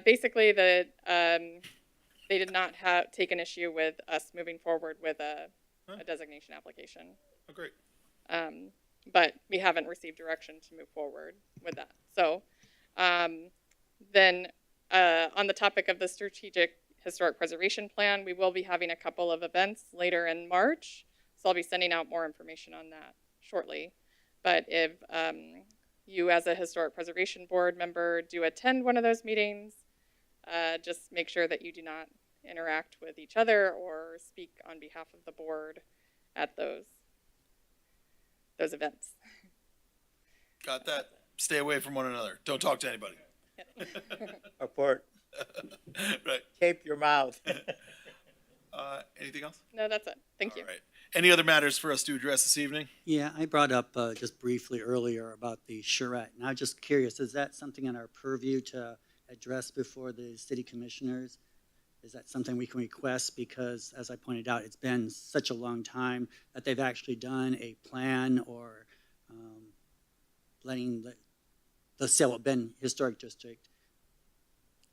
Basically, they did not take an issue with us moving forward with a designation application. Oh, great. But we haven't received direction to move forward with that. So then on the topic of the Strategic Historic Preservation Plan, we will be having a couple of events later in March. So I'll be sending out more information on that shortly. But if you as a Historic Preservation Board member do attend one of those meetings, just make sure that you do not interact with each other or speak on behalf of the board at those events. Got that? Stay away from one another. Don't talk to anybody. Report, Right. tape your mouth. Anything else? No, that's it. Thank you. All right. Any other matters for us to address this evening? Yeah, I brought up just briefly earlier about the charrette, and I was just curious, is that something in our purview to address before the city commissioners? Is that something we can request? Because, as I pointed out, it's been such a long time that they've actually done a plan or letting the Salem Bend Historic District.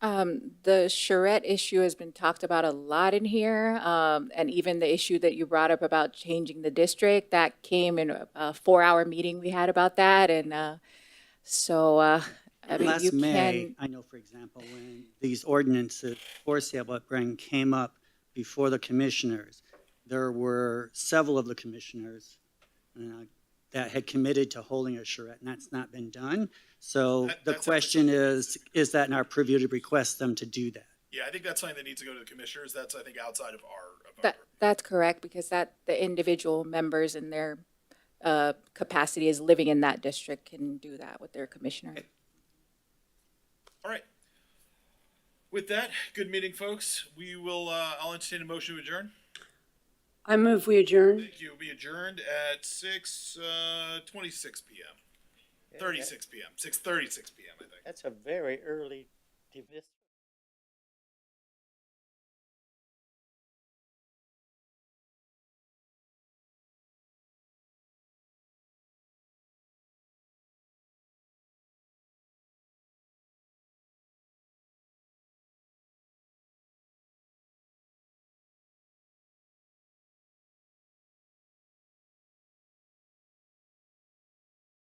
The charrette issue has been talked about a lot in here, and even the issue that you brought up about changing the district, that came in a 4-hour meeting we had about that, and I mean, Last you May, can. I know, for example, when these ordinances for Sailboat Bend came up before the commissioners, there were several of the commissioners that had committed to holding a charrette, and that's not been done. So the that's question is that in our purview to request them to do that? Yeah, I think that's something that needs to go to the commissioners. That's, I think, outside of our. That's correct, because the individual members in their capacity as living in that district can do that with their commissioner. All right. With that, good meeting, folks. We will, I'll entertain a motion to adjourn. I move we adjourn. Thank you. We'll be adjourned at 6:26 p.m. 36 p.m. 6:36 p.m. I think. That's a very early